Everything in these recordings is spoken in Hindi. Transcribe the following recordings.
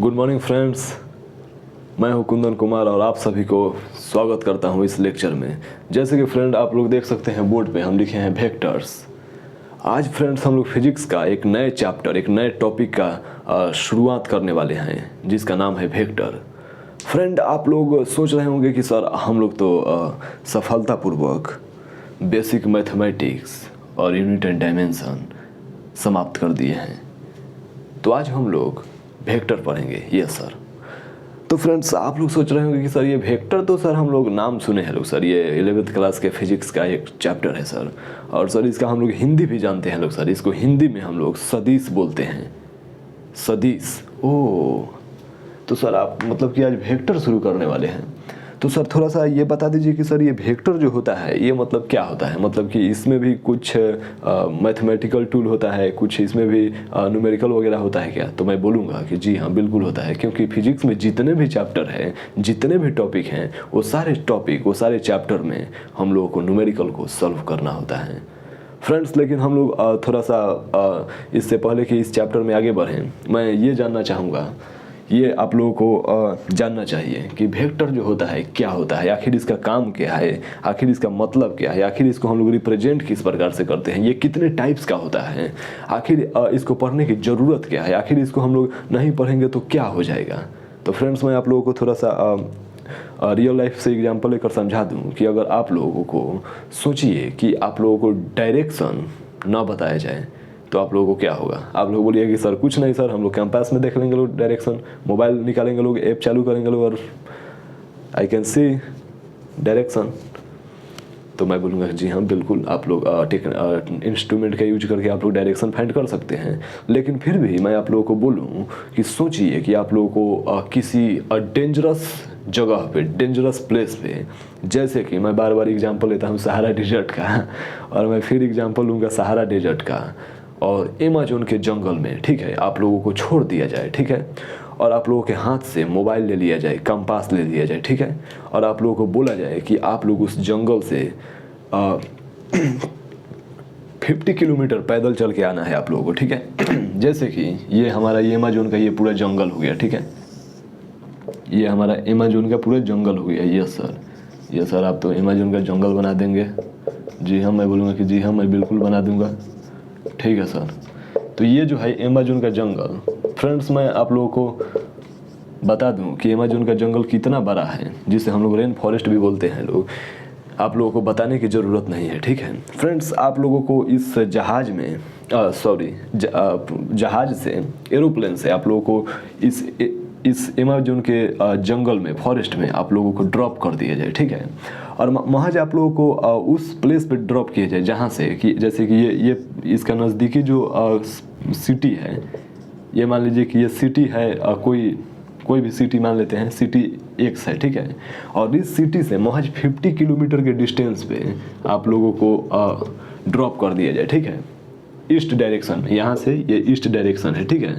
गुड मॉर्निंग फ्रेंड्स, मैं हूं कुंदन कुमार और आप सभी को स्वागत करता हूं इस लेक्चर में। जैसे कि फ्रेंड आप लोग देख सकते हैं बोर्ड पे हम लिखे हैं वेक्टर्स। आज फ्रेंड्स हम लोग फिजिक्स का एक नए चैप्टर, एक नए टॉपिक का शुरुआत करने वाले हैं जिसका नाम है वेक्टर। फ्रेंड आप लोग सोच रहे होंगे कि सर हम लोग तो सफलतापूर्वक बेसिक मैथमेटिक्स और यूनिट एंड डायमेंशन समाप्त कर दिए हैं, तो आज हम लोग वेक्टर पढ़ेंगे। Yes sir. तो फ्रेंड्स आप लोग सोच रहे होंगे कि सर ये वेक्टर तो सर हम लोग नाम सुने हैं लोग, सर ये 11th क्लास के फिजिक्स का एक चैप्टर है सर, और सर इसका हम लोग हिंदी भी जानते हैं लोग, सर इसको हिंदी में हम लोग सदिश बोलते हैं। सदिश। ओह, तो सर आप मतलब कि आज वेक्टर शुरू करने वाले हैं, तो सर थोड़ा सा ये बता दीजिए कि सर ये वेक्टर जो होता है ये मतलब क्या होता है, मतलब कि इसमें भी कुछ मैथमेटिकल टूल होता है, कुछ इसमें भी न्यूमेरिकल वगैरह होता है क्या? तो मैं बोलूँगा कि जी हाँ बिल्कुल होता है, क्योंकि फिजिक्स में जितने भी चैप्टर हैं, जितने भी टॉपिक हैं, वो सारे टॉपिक, वो सारे चैप्टर में हम लोगों को न्यूमेरिकल को सॉल्व करना होता है फ्रेंड्स। लेकिन हम लोग थोड़ा सा इससे पहले कि इस चैप्टर में आगे बढ़ें, मैं ये जानना चाहूँगा, ये आप लोगों को जानना चाहिए कि वेक्टर जो होता है क्या होता है, आखिर इसका काम क्या है, आखिर इसका मतलब क्या है, आखिर इसको हम लोग रिप्रेजेंट किस प्रकार से करते हैं, ये कितने टाइप्स का होता है, आखिर इसको पढ़ने की ज़रूरत क्या है, आखिर इसको हम लोग नहीं पढ़ेंगे तो क्या हो जाएगा। तो फ्रेंड्स मैं आप लोगों को थोड़ा सा रियल लाइफ से एग्जांपल लेकर समझा दूं कि अगर आप लोगों को सोचिए कि आप लोगों को डायरेक्शन ना बताया जाए तो आप लोगों को क्या होगा। आप लोग बोलिए कि सर कुछ नहीं सर, हम लोग कैंपस में देख लेंगे लोग डायरेक्शन, मोबाइल निकालेंगे लोग, ऐप चालू करेंगे लोग और आई कैन सी डायरेक्शन। तो मैं बोलूँगा जी हाँ बिल्कुल, आप लोग इंस्ट्रूमेंट का यूज करके आप लोग डायरेक्शन फाइंड कर सकते हैं। लेकिन फिर भी मैं आप लोगों को बोलूँ कि सोचिए कि आप लोगों को किसी डेंजरस जगह पे, डेंजरस प्लेस पे, जैसे कि मैं बार बार एग्जांपल लेता हूँ सहारा डेजर्ट का, और मैं फिर एग्जांपल लूँगा सहारा डेजर्ट का और अमेज़न के जंगल में, ठीक है, आप लोगों को छोड़ दिया जाए, ठीक है, और आप लोगों के हाथ से मोबाइल ले लिया जाए, कंपास ले लिया जाए, ठीक है, और आप लोगों को बोला जाए कि आप लोग उस जंगल से 50 किलोमीटर पैदल चल के आना है आप लोगों को, ठीक है। जैसे कि ये हमारा ये अमेज़न का ये पूरा जंगल हो गया, ठीक है, ये हमारा अमेज़न का पूरा जंगल हो गया। यस सर, यस सर, आप तो अमेज़न का जंगल बना देंगे। जी हाँ, मैं बोलूँगा कि जी हाँ मैं बिल्कुल बना दूँगा, ठीक है सर। तो ये जो है अमेज़न का जंगल, फ्रेंड्स मैं आप लोगों को बता दूं कि अमेज़न का जंगल कितना बड़ा है, जिसे हम लोग रेन फॉरेस्ट भी बोलते हैं लोग, आप लोगों को बताने की ज़रूरत नहीं है, ठीक है फ्रेंड्स। आप लोगों को इस जहाज़ में जहाज़ से, एरोप्लेन से आप लोगों को इस अमेज़न के जंगल में, फॉरेस्ट में आप लोगों को ड्रॉप कर दिया जाए, ठीक है, और महज आप लोगों को उस प्लेस पे ड्रॉप किया जाए जहाँ से कि जैसे कि ये इसका नज़दीकी जो सिटी है, ये मान लीजिए कि ये सिटी है, कोई भी सिटी मान लेते हैं, सिटी एक्स है, ठीक है, और इस सिटी से महज 50 किलोमीटर के डिस्टेंस पे आप लोगों को ड्रॉप कर दिया जाए, ठीक है, ईस्ट डायरेक्शन में। यहाँ से ये ईस्ट डायरेक्शन है, ठीक है,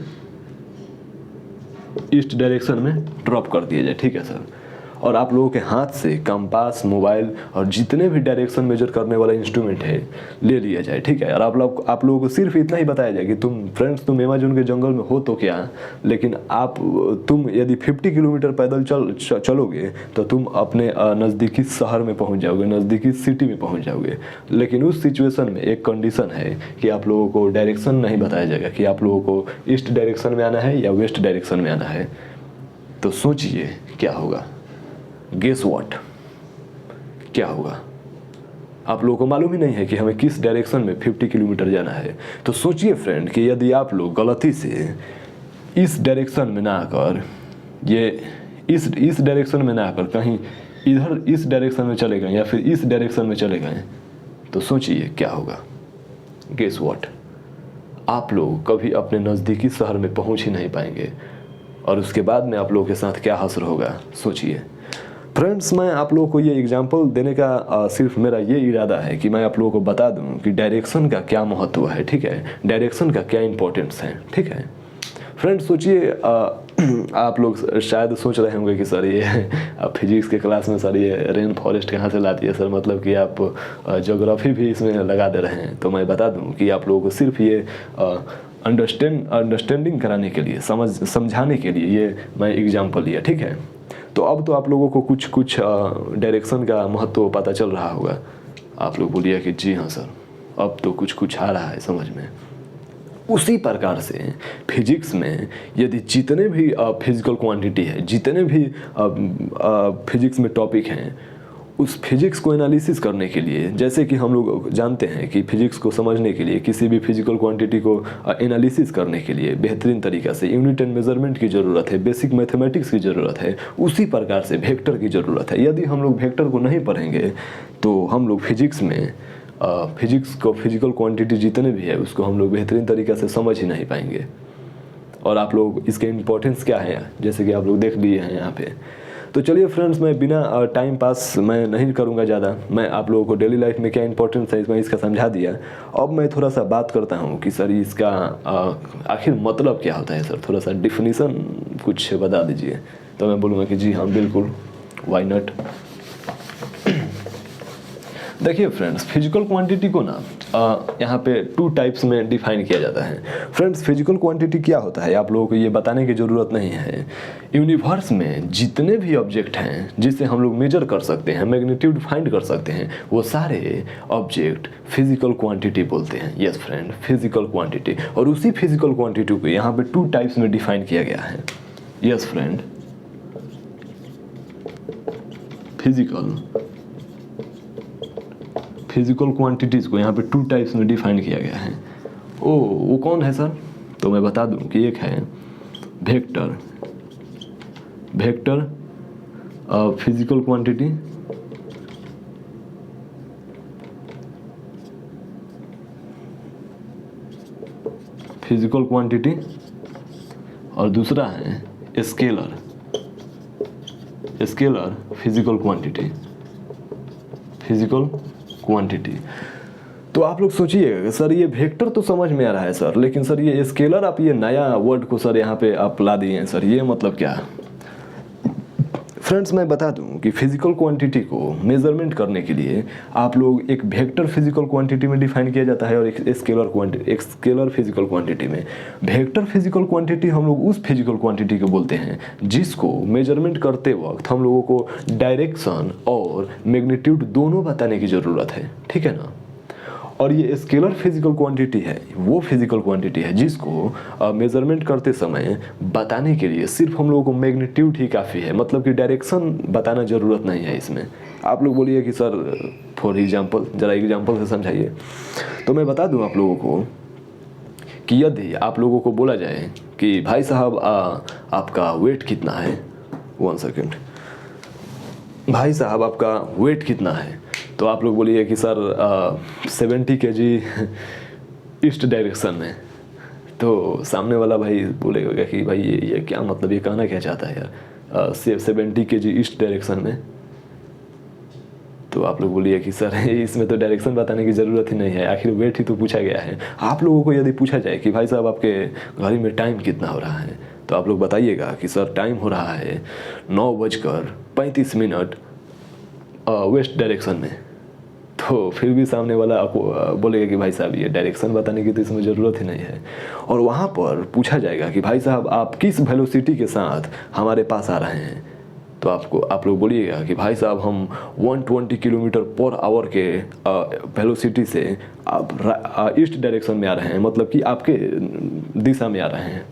ईस्ट डायरेक्शन में ड्रॉप कर दिया जाए, ठीक है सर, और आप लोगों के हाथ से कंपास, मोबाइल और जितने भी डायरेक्शन मेजर करने वाला इंस्ट्रूमेंट है ले लिया जाए, ठीक है, और आप लोगों को सिर्फ इतना ही बताया जाए कि तुम तुम अमेज़न के जंगल में हो तो क्या, लेकिन तुम यदि 50 किलोमीटर पैदल चलोगे तो तुम अपने नज़दीकी शहर में पहुंच जाओगे, नज़दीकी सिटी में पहुंच जाओगे। लेकिन उस सिचुएशन में एक कंडीशन है कि आप लोगों को डायरेक्शन नहीं बताया जाएगा कि आप लोगों को ईस्ट डायरेक्शन में आना है या वेस्ट डायरेक्शन में आना है। तो सोचिए क्या होगा, गेस व्हाट, क्या होगा। आप लोगों को मालूम ही नहीं है कि हमें किस डायरेक्शन में 50 किलोमीटर जाना है। तो सोचिए फ्रेंड कि यदि आप लोग गलती से इस डायरेक्शन में ना आकर, ये इस डायरेक्शन में ना आकर कहीं इधर इस डायरेक्शन में चले गए या फिर इस डायरेक्शन में चले गए, तो सोचिए क्या होगा। गेस व्हाट, आप लोग कभी अपने नज़दीकी शहर में पहुंच ही नहीं पाएंगे, और उसके बाद में आप लोगों के साथ क्या हश्र होगा, सोचिए फ्रेंड्स। मैं आप लोगों को ये एग्जांपल देने का सिर्फ मेरा ये इरादा है कि मैं आप लोगों को बता दूं कि डायरेक्शन का क्या महत्व है, ठीक है, डायरेक्शन का क्या इंपॉर्टेंस है, ठीक है फ्रेंड्स। सोचिए आप लोग शायद सोच रहे होंगे कि सर ये फिजिक्स के क्लास में सर ये रेन फॉरेस्ट कहाँ से लाती है सर, मतलब कि आप ज्योग्राफी भी इसमें लगा दे रहे हैं। तो मैं बता दूं कि आप लोगों को सिर्फ ये अंडरस्टैंडिंग कराने के लिए, समझाने के लिए ये मैं एग्जाम्पल लिया, ठीक है। तो अब तो आप लोगों को कुछ डायरेक्शन का महत्व पता चल रहा होगा। आप लोग बोलिए कि जी हाँ सर, अब तो कुछ आ रहा है समझ में। उसी प्रकार से फिजिक्स में यदि जितने भी फिजिकल क्वांटिटी है, जितने भी फिजिक्स में टॉपिक हैं, उस फिजिक्स को एनालिसिस करने के लिए, जैसे कि हम लोग जानते हैं कि फिजिक्स को समझने के लिए, किसी भी फिजिकल क्वांटिटी को एनालिसिस करने के लिए बेहतरीन तरीका से यूनिट एंड मेजरमेंट की ज़रूरत है, बेसिक मैथमेटिक्स की ज़रूरत है, उसी प्रकार से वेक्टर की ज़रूरत है। यदि हम लोग वेक्टर को नहीं पढ़ेंगे तो हम लोग फिजिक्स में फिजिक्स को, फिजिकल क्वांटिटी जितने भी है उसको हम लोग बेहतरीन तरीक़े से समझ ही नहीं पाएंगे। और आप लोग इसके इम्पोर्टेंस क्या है जैसे कि आप लोग देख लिए हैं यहाँ पे। तो चलिए फ्रेंड्स, मैं बिना टाइम पास मैं नहीं करूँगा ज़्यादा, मैं आप लोगों को डेली लाइफ में क्या इंपॉर्टेंस है इसमें इसका समझा दिया। अब मैं थोड़ा सा बात करता हूँ कि सर इसका आखिर मतलब क्या होता है सर, थोड़ा सा डिफिनीसन कुछ बता दीजिए। तो मैं बोलूँगा कि जी हाँ बिल्कुल, वाई नॉट। देखिए फ्रेंड्स, फिजिकल क्वांटिटी को ना यहाँ पे 2 टाइप्स में डिफाइन किया जाता है। फ्रेंड्स, फिजिकल क्वांटिटी क्या होता है आप लोगों को ये बताने की ज़रूरत नहीं है। यूनिवर्स में जितने भी ऑब्जेक्ट हैं जिसे हम लोग मेजर कर सकते हैं, मैग्नीट्यूड फाइंड कर सकते हैं, वो सारे ऑब्जेक्ट फिजिकल क्वांटिटी बोलते हैं। Yes friend, physical quantity. और उसी फिजिकल क्वांटिटी को यहाँ पे 2 टाइप्स में डिफाइन किया गया है। यस फ्रेंड, फिजिकल क्वांटिटीज़ को यहाँ पे 2 टाइप्स में डिफाइन किया गया है। वो कौन है सर? तो मैं बता दूं कि एक है वेक्टर फिजिकल क्वांटिटी, और दूसरा है स्केलर फिजिकल क्वांटिटी। तो आप लोग सोचिए सर, ये वेक्टर तो समझ में आ रहा है सर, लेकिन सर ये स्केलर, आप ये नया वर्ड को सर यहाँ पे आप ला दिए हैं सर, ये मतलब क्या? फ्रेंड्स, मैं बता दूं कि फिजिकल क्वांटिटी को मेजरमेंट करने के लिए आप लोग एक वेक्टर फिजिकल क्वांटिटी में डिफाइन किया जाता है और एक स्केलर फिजिकल क्वांटिटी में। वेक्टर फिजिकल क्वांटिटी हम लोग उस फिजिकल क्वांटिटी को बोलते हैं जिसको मेजरमेंट करते वक्त हम लोगों को डायरेक्शन और मैग्नीट्यूड दोनों बताने की ज़रूरत है, ठीक है ना। और ये स्केलर फिजिकल क्वांटिटी है, वो फिजिकल क्वांटिटी है जिसको मेजरमेंट करते समय बताने के लिए सिर्फ हम लोगों को मैग्नीट्यूड ही काफ़ी है, मतलब कि डायरेक्शन बताना ज़रूरत नहीं है इसमें। आप लोग बोलिए कि सर फॉर एग्जांपल, ज़रा एग्जांपल से समझाइए। तो मैं बता दूं आप लोगों को कि यदि आप लोगों को बोला जाए कि भाई साहब आपका वेट कितना है, 1 सेकेंड, भाई साहब आपका वेट कितना है, तो आप लोग बोलिए कि सर 70 kg ईस्ट डायरेक्शन में। तो सामने वाला भाई बोलेगा कि भाई ये क्या मतलब, ये कहना क्या चाहता है यार, 70 kg ईस्ट डायरेक्शन में। तो आप लोग बोलिए कि सर इसमें तो डायरेक्शन बताने की ज़रूरत ही नहीं है, आखिर वेट ही तो पूछा गया है। आप लोगों को यदि पूछा जाए कि भाई साहब आपके घड़ी में टाइम कितना हो रहा है, तो आप लोग बताइएगा कि सर टाइम हो रहा है 9:35 वेस्ट डायरेक्शन में। तो फिर भी सामने वाला आपको बोलेगा कि भाई साहब ये डायरेक्शन बताने की तो इसमें ज़रूरत ही नहीं है। और वहाँ पर पूछा जाएगा कि भाई साहब आप किस वेलोसिटी के साथ हमारे पास आ रहे हैं, तो आप लोग बोलिएगा कि भाई साहब हम 120 km/h के वेलोसिटी से आप ईस्ट डायरेक्शन में आ रहे हैं, मतलब कि आपके दिशा में आ रहे हैं।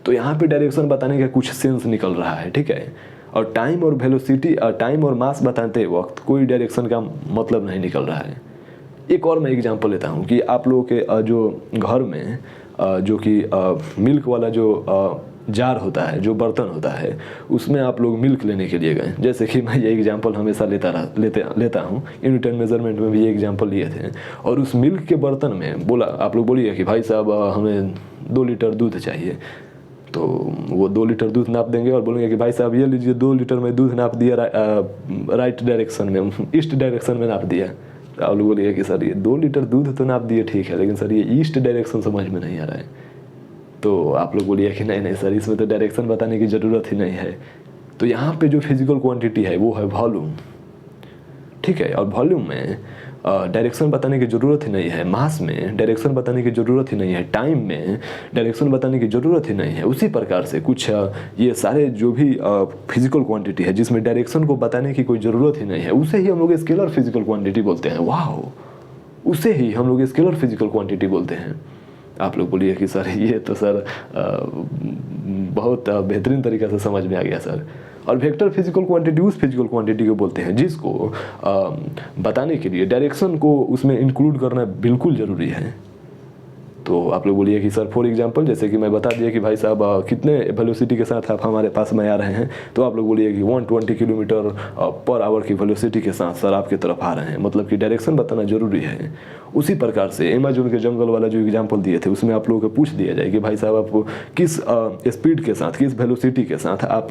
तो यहाँ पे डायरेक्शन बताने का कुछ सेंस निकल रहा है, ठीक है। और टाइम और वेलोसिटी, टाइम और मास बताते वक्त कोई डायरेक्शन का मतलब नहीं निकल रहा है। एक और मैं एग्जांपल लेता हूँ कि आप लोगों के जो घर में जो कि मिल्क वाला जो जार होता है, जो बर्तन होता है, उसमें आप लोग मिल्क लेने के लिए गए। जैसे कि मैं ये एग्जांपल हमेशा लेता हूँ, यूनिट एंड मेजरमेंट में भी ये एग्जांपल लिए थे। और उस मिल्क के बर्तन में आप लोग बोलिए कि भाई साहब हमें 2 लीटर दूध चाहिए। तो वो 2 लीटर दूध नाप देंगे और बोलेंगे कि भाई साहब ये लीजिए 2 लीटर में दूध नाप दिया, राइट डायरेक्शन में, ईस्ट डायरेक्शन में नाप दिया। तो आप लोग बोलिए कि सर ये 2 लीटर दूध तो नाप दिए, ठीक है, लेकिन सर ये ईस्ट डायरेक्शन समझ में नहीं आ रहा है। तो आप लोग बोलिए कि नहीं सर, इसमें तो डायरेक्शन बताने की ज़रूरत ही नहीं है। तो यहाँ पे जो फिजिकल क्वांटिटी है वो है वॉल्यूम, ठीक है। और वॉल्यूम में डायरेक्शन बताने की ज़रूरत ही नहीं है, मास में डायरेक्शन बताने की ज़रूरत ही नहीं है, टाइम में डायरेक्शन बताने की ज़रूरत ही नहीं है। उसी प्रकार से कुछ ये सारे जो भी फिजिकल क्वांटिटी है जिसमें डायरेक्शन को बताने की कोई ज़रूरत ही नहीं है, उसे ही हम लोग स्केलर फिजिकल क्वांटिटी बोलते हैं। वाह, उसे ही हम लोग स्केलर फिजिकल क्वांटिटी बोलते हैं। आप लोग बोलिए कि सर ये तो सर बहुत बेहतरीन तरीके से समझ में आ गया सर। और वेक्टर फिजिकल क्वांटिटी उस फिजिकल क्वांटिटी को बोलते हैं जिसको बताने के लिए डायरेक्शन को उसमें इंक्लूड करना बिल्कुल ज़रूरी है। तो आप लोग बोलिए कि सर फॉर एग्जांपल जैसे कि मैं बता दिया कि भाई साहब कितने वेलोसिटी के साथ आप हमारे पास में आ रहे हैं, तो आप लोग बोलिए कि 120 किलोमीटर पर आवर की वेलोसिटी के साथ सर आपकी तरफ आ रहे हैं, मतलब कि डायरेक्शन बताना जरूरी है। उसी प्रकार से अमेज़न के जंगल वाला जो एग्जाम्पल दिए थे उसमें आप लोगों को पूछ दिया जाए कि भाई साहब आप किस स्पीड के साथ, किस वेलोसिटी के साथ आप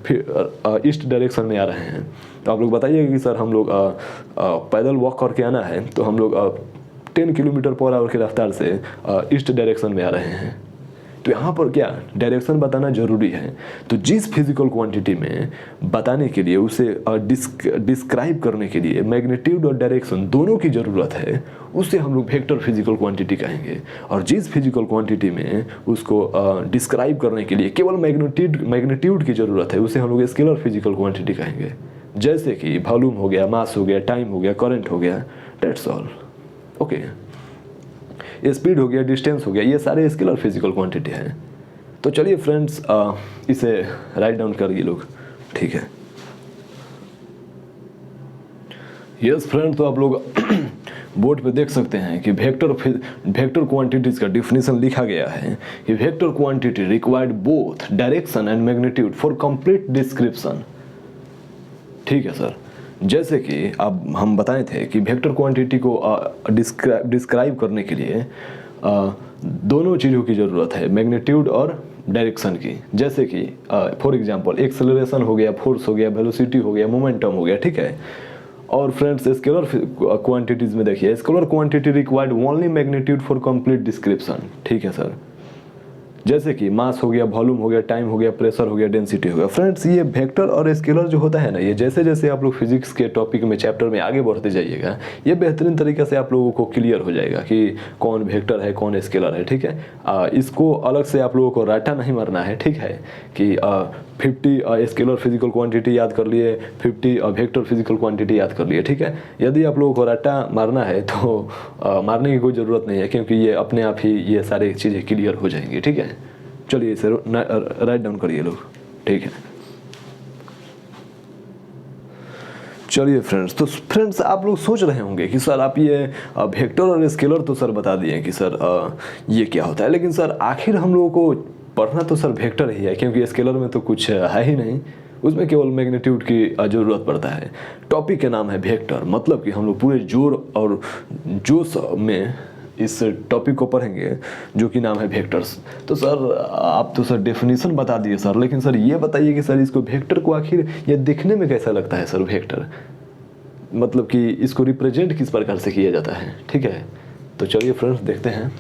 फिर ईस्ट डायरेक्शन में आ रहे हैं, तो आप लोग बताइएगा कि सर हम लोग पैदल वॉक करके आना है, तो हम लोग 10 किलोमीटर पर आवर की रफ्तार से ईस्ट डायरेक्शन में आ रहे हैं। तो यहाँ पर क्या डायरेक्शन बताना जरूरी है। तो जिस फिजिकल क्वांटिटी में बताने के लिए उसे डिस्क्राइब करने के लिए मैग्नीट्यूड और डायरेक्शन दोनों की ज़रूरत है, उसे हम लोग वेक्टर फिजिकल क्वांटिटी कहेंगे। और जिस फिजिकल क्वांटिटी में उसको डिस्क्राइब करने के लिए केवल मैग्नीट्यूड की ज़रूरत है, उसे हम लोग स्केलर फिजिकल क्वांटिटी कहेंगे। जैसे कि वॉल्यूम हो गया, मास हो गया, टाइम हो गया, करंट हो गया, दैट्स ऑल। ओके, स्पीड हो गया, डिस्टेंस हो गया, ये सारे स्केलर फिजिकल क्वांटिटी हैं। तो चलिए फ्रेंड्स इसे राइट डाउन करिए लोग, ठीक है। यस फ्रेंड, तो आप लोग बोर्ड पे देख सकते हैं कि वेक्टर क्वांटिटीज का डिफिनेशन लिखा गया है कि vector quantity required both direction and magnitude for complete description. ठीक है सर, जैसे कि अब हम बताए थे कि वेक्टर क्वांटिटी को डिस्क्राइब करने के लिए दोनों चीज़ों की ज़रूरत है, मैग्नीट्यूड और डायरेक्शन की। जैसे कि फॉर एग्जांपल एक्सेलरेशन हो गया, फोर्स हो गया, वेलोसिटी हो गया, मोमेंटम हो गया, ठीक है। और फ्रेंड्स स्केलर क्वांटिटीज़ में देखिए, scalar quantity required only magnitude for complete description. ठीक है सर, जैसे कि मास हो गया, वॉल्यूम हो गया, टाइम हो गया, प्रेशर हो गया, डेंसिटी हो गया। फ्रेंड्स ये वेक्टर और स्केलर जो होता है ना, ये जैसे जैसे आप लोग फिजिक्स के टॉपिक में चैप्टर में आगे बढ़ते जाइएगा, ये बेहतरीन तरीके से आप लोगों को क्लियर हो जाएगा कि कौन वेक्टर है, कौन स्केलर है, ठीक है। इसको अलग से आप लोगों को रट्टा नहीं मारना है, ठीक है, कि 50 स्केलर फिजिकल क्वांटिटी याद कर लिए, 50 वेक्टर फिजिकल क्वांटिटी याद कर लिए, ठीक है। यदि आप लोगों को रट्टा मारना है तो मारने की कोई ज़रूरत नहीं है, क्योंकि ये अपने आप ही ये सारी चीज़ें क्लियर हो जाएंगी, ठीक है। चलिए इसे राइट डाउन करिए लोग, ठीक है। चलिए फ्रेंड्स, तो फ्रेंड्स आप लोग सोच रहे होंगे कि सर आप ये वेक्टर और स्केलर तो सर बता दिए कि सर ये क्या होता है, लेकिन सर आखिर हम लोगों को पढ़ना तो सर वेक्टर ही है, क्योंकि स्केलर में तो कुछ है ही नहीं, उसमें केवल मैग्नीट्यूड की ज़रूरत पड़ता है। टॉपिक के नाम है वेक्टर, मतलब कि हम लोग पूरे जोर और जोश में इस टॉपिक को पढ़ेंगे जो कि नाम है वेक्टर्स। तो सर आप तो सर डेफिनेशन बता दिए सर, लेकिन सर ये बताइए कि सर इसको वेक्टर को आखिर ये दिखने में कैसा लगता है सर वेक्टर, मतलब कि इसको रिप्रेजेंट किस प्रकार से किया जाता है, ठीक है। तो चलिए फ्रेंड्स देखते हैं।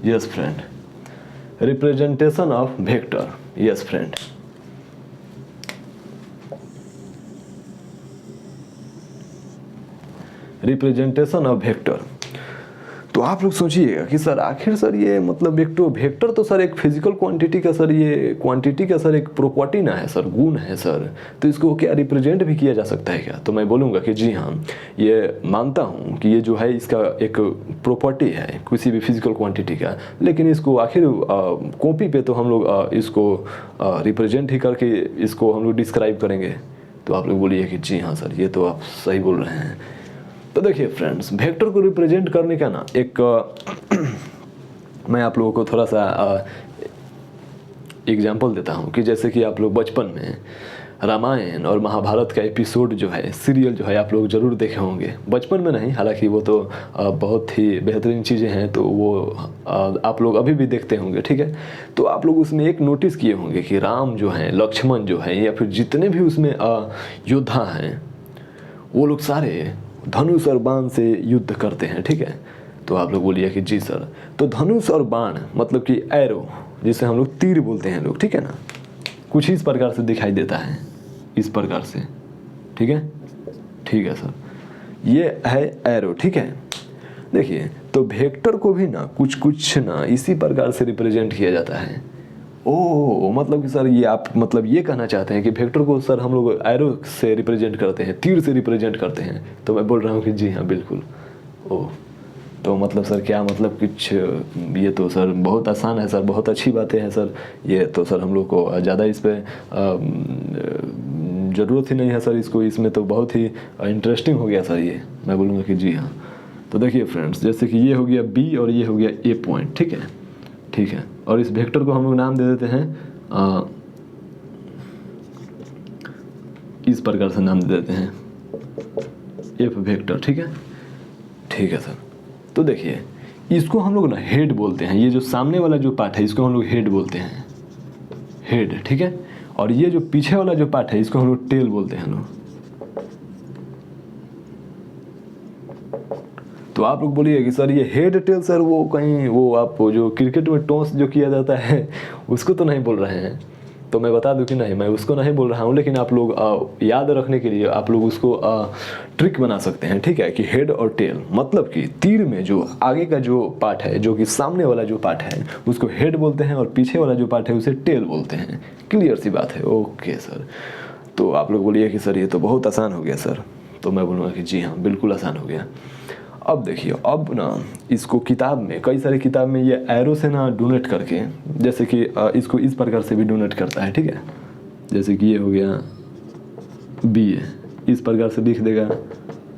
Yes friend, representation of vector. Yes friend, representation of vector. तो आप लोग सोचिएगा कि सर आखिर सर ये मतलब एक तो वेक्टर तो सर एक फिजिकल क्वांटिटी का सर, ये क्वांटिटी का सर एक प्रॉपर्टी ना है सर, गुण है सर, तो इसको क्या रिप्रेजेंट भी किया जा सकता है क्या? तो मैं बोलूँगा कि जी हाँ, ये मानता हूँ कि ये जो है इसका एक प्रॉपर्टी है किसी भी फिजिकल क्वांटिटी का, लेकिन इसको आखिर कॉपी पे तो हम लोग इसको रिप्रेजेंट ही करके इसको हम लोग डिस्क्राइब करेंगे। तो आप लोग बोलिए कि जी हाँ सर, ये तो आप सही बोल रहे हैं। तो देखिए फ्रेंड्स, वेक्टर को रिप्रेजेंट करने का ना एक मैं आप लोगों को थोड़ा सा एग्जांपल देता हूँ कि जैसे कि आप लोग बचपन में रामायण और महाभारत का एपिसोड जो है, सीरियल जो है, आप लोग ज़रूर देखे होंगे। बचपन में नहीं, हालांकि वो तो बहुत ही बेहतरीन चीज़ें हैं, तो वो आप लोग अभी भी देखते होंगे, ठीक है। तो आप लोग उसमें एक नोटिस किए होंगे कि राम जो हैं, लक्ष्मण जो हैं, या फिर जितने भी उसमें योद्धा हैं, वो लोग सारे धनुष और बाण से युद्ध करते हैं, ठीक है। तो आप लोग बोलिए कि जी सर। तो धनुष और बाण मतलब कि एरो, जिसे हम लोग तीर बोलते हैं लोग, ठीक है ना, कुछ इस प्रकार से दिखाई देता है, इस प्रकार से, ठीक है, ठीक है सर, ये है एरो, ठीक है। देखिए तो वेक्टर को भी ना कुछ कुछ ना इसी प्रकार से रिप्रेजेंट किया जाता है। ओ मतलब कि सर ये आप मतलब ये कहना चाहते हैं कि वेक्टर को सर हम लोग एरो से रिप्रेजेंट करते हैं, तीर से रिप्रेजेंट करते हैं? तो मैं बोल रहा हूँ कि जी हाँ बिल्कुल। ओ तो मतलब सर क्या मतलब कुछ, ये तो सर बहुत आसान है सर, बहुत अच्छी बातें हैं सर, ये तो सर हम लोग को ज़्यादा इस पर ज़रूरत ही नहीं है सर इसको, इसमें तो बहुत ही इंटरेस्टिंग हो गया सर ये, मैं बोलूँगा कि जी हाँ। तो देखिए फ्रेंड्स, जैसे कि ये हो गया बी और ये हो गया ए पॉइंट, ठीक है, ठीक है। और इस वेक्टर को हम लोग नाम दे देते हैं इस प्रकार से नाम दे देते हैं एफ वेक्टर, ठीक है, ठीक है सर। तो देखिए इसको हम लोग ना हेड बोलते हैं, ये जो सामने वाला जो पार्ट है इसको हम लोग हेड बोलते हैं, हेड, ठीक है। और ये जो पीछे वाला जो पार्ट है इसको हम लोग टेल बोलते हैं लोग। तो आप लोग बोलिए कि सर ये हेड टेल सर वो कहीं वो आप जो क्रिकेट में टॉस जो किया जाता है उसको तो नहीं बोल रहे हैं? तो मैं बता दूं कि नहीं, मैं उसको नहीं बोल रहा हूँ, लेकिन आप लोग याद रखने के लिए आप लोग उसको ट्रिक बना सकते हैं, ठीक है, कि हेड और टेल मतलब कि तीर में जो आगे का जो पार्ट है, जो कि सामने वाला जो पार्ट है उसको हेड बोलते हैं, और पीछे वाला जो पार्ट है उसे टेल बोलते हैं। क्लियर सी बात है? Okay sir. तो आप लोग बोलिए कि सर ये तो बहुत आसान हो गया सर। तो मैं बोलूँगा कि जी हाँ बिल्कुल आसान हो गया। अब देखिए, अब ना इसको किताब में, कई सारी किताब में ये एरो से ना डोनेट करके, जैसे कि इसको इस प्रकार से भी डोनेट करता है, ठीक है, जैसे कि ये हो गया बी ए, इस प्रकार से लिख देगा,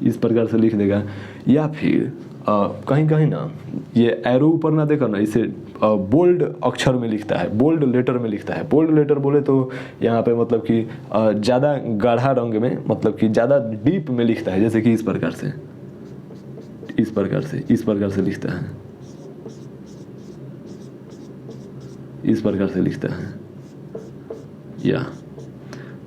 इस प्रकार से लिख देगा, या फिर कहीं कहीं ना ये एरो ऊपर ना देकर ना इसे बोल्ड अक्षर में लिखता है, बोल्ड लेटर में लिखता है। बोल्ड लेटर बोले तो यहाँ पे मतलब कि ज़्यादा गाढ़ा रंग में, मतलब कि ज़्यादा डीप में लिखता है, जैसे कि इस प्रकार से, इस प्रकार से, इस प्रकार से लिखता है, इस प्रकार से लिखता है, या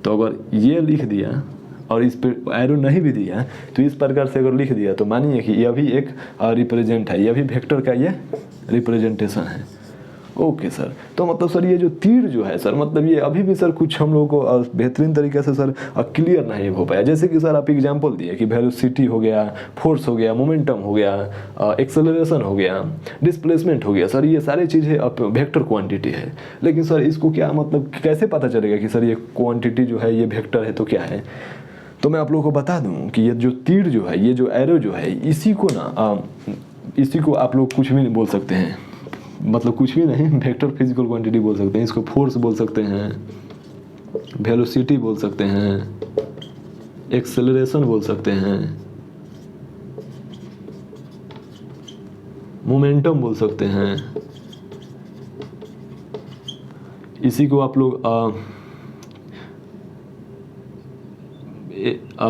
तो अगर ये लिख दिया और इस पे एरो नहीं भी दिया तो इस प्रकार से अगर लिख दिया तो मानिए कि यह भी एक रिप्रेजेंट है, यह भी वेक्टर का ये रिप्रेजेंटेशन है। Okay sir. तो मतलब सर ये जो तीर जो है सर, मतलब ये अभी भी सर कुछ हम लोगों को बेहतरीन तरीके से सर क्लियर नहीं हो पाया। जैसे कि सर आप एग्जांपल दिए कि वेलोसिटी हो गया, फोर्स हो गया, मोमेंटम हो गया, एक्सेलरेशन हो गया, डिस्प्लेसमेंट हो गया, सर ये सारी चीज़ें अब वेक्टर क्वांटिटी है। लेकिन सर इसको क्या मतलब कैसे पता चलेगा कि सर ये क्वांटिटी जो है ये वेक्टर है तो क्या है? तो मैं आप लोगों को बता दूं कि ये जो तीर जो है, ये जो एरो जो है, इसी को ना इसी को आप लोग कुछ भी नहीं बोल सकते हैं, मतलब कुछ भी नहीं, वेक्टर फिजिकल क्वांटिटी बोल सकते हैं, इसको फोर्स बोल सकते हैं, वेलोसिटी बोल सकते हैं, एक्सेलरेशन बोल सकते हैं, मोमेंटम बोल सकते हैं। इसी को आप लोग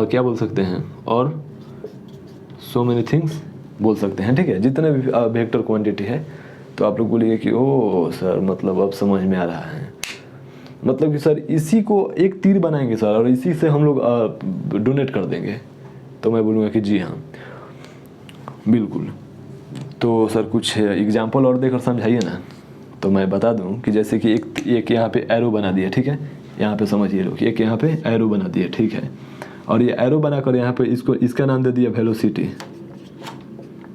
क्या बोल सकते हैं, और सो मेनी थिंग्स बोल सकते हैं, ठीक है, जितने भी वेक्टर क्वांटिटी है। तो आप लोग बोलिए कि ओ सर मतलब अब समझ में आ रहा है, मतलब कि सर इसी को एक तीर बनाएंगे सर और इसी से हम लोग डोनेट कर देंगे। तो मैं बोलूँगा कि जी हाँ बिल्कुल। तो सर कुछ एग्जांपल और देकर समझाइए ना। तो मैं बता दूं कि जैसे कि एक यहाँ पे एरो बना दिया, ठीक है, यहाँ पे समझिए लोग, एक यहाँ पे एरो बना दिया, ठीक है, और ये एरो बनाकर यहाँ पे इसको इसका नाम दे दिया वेलोसिटी,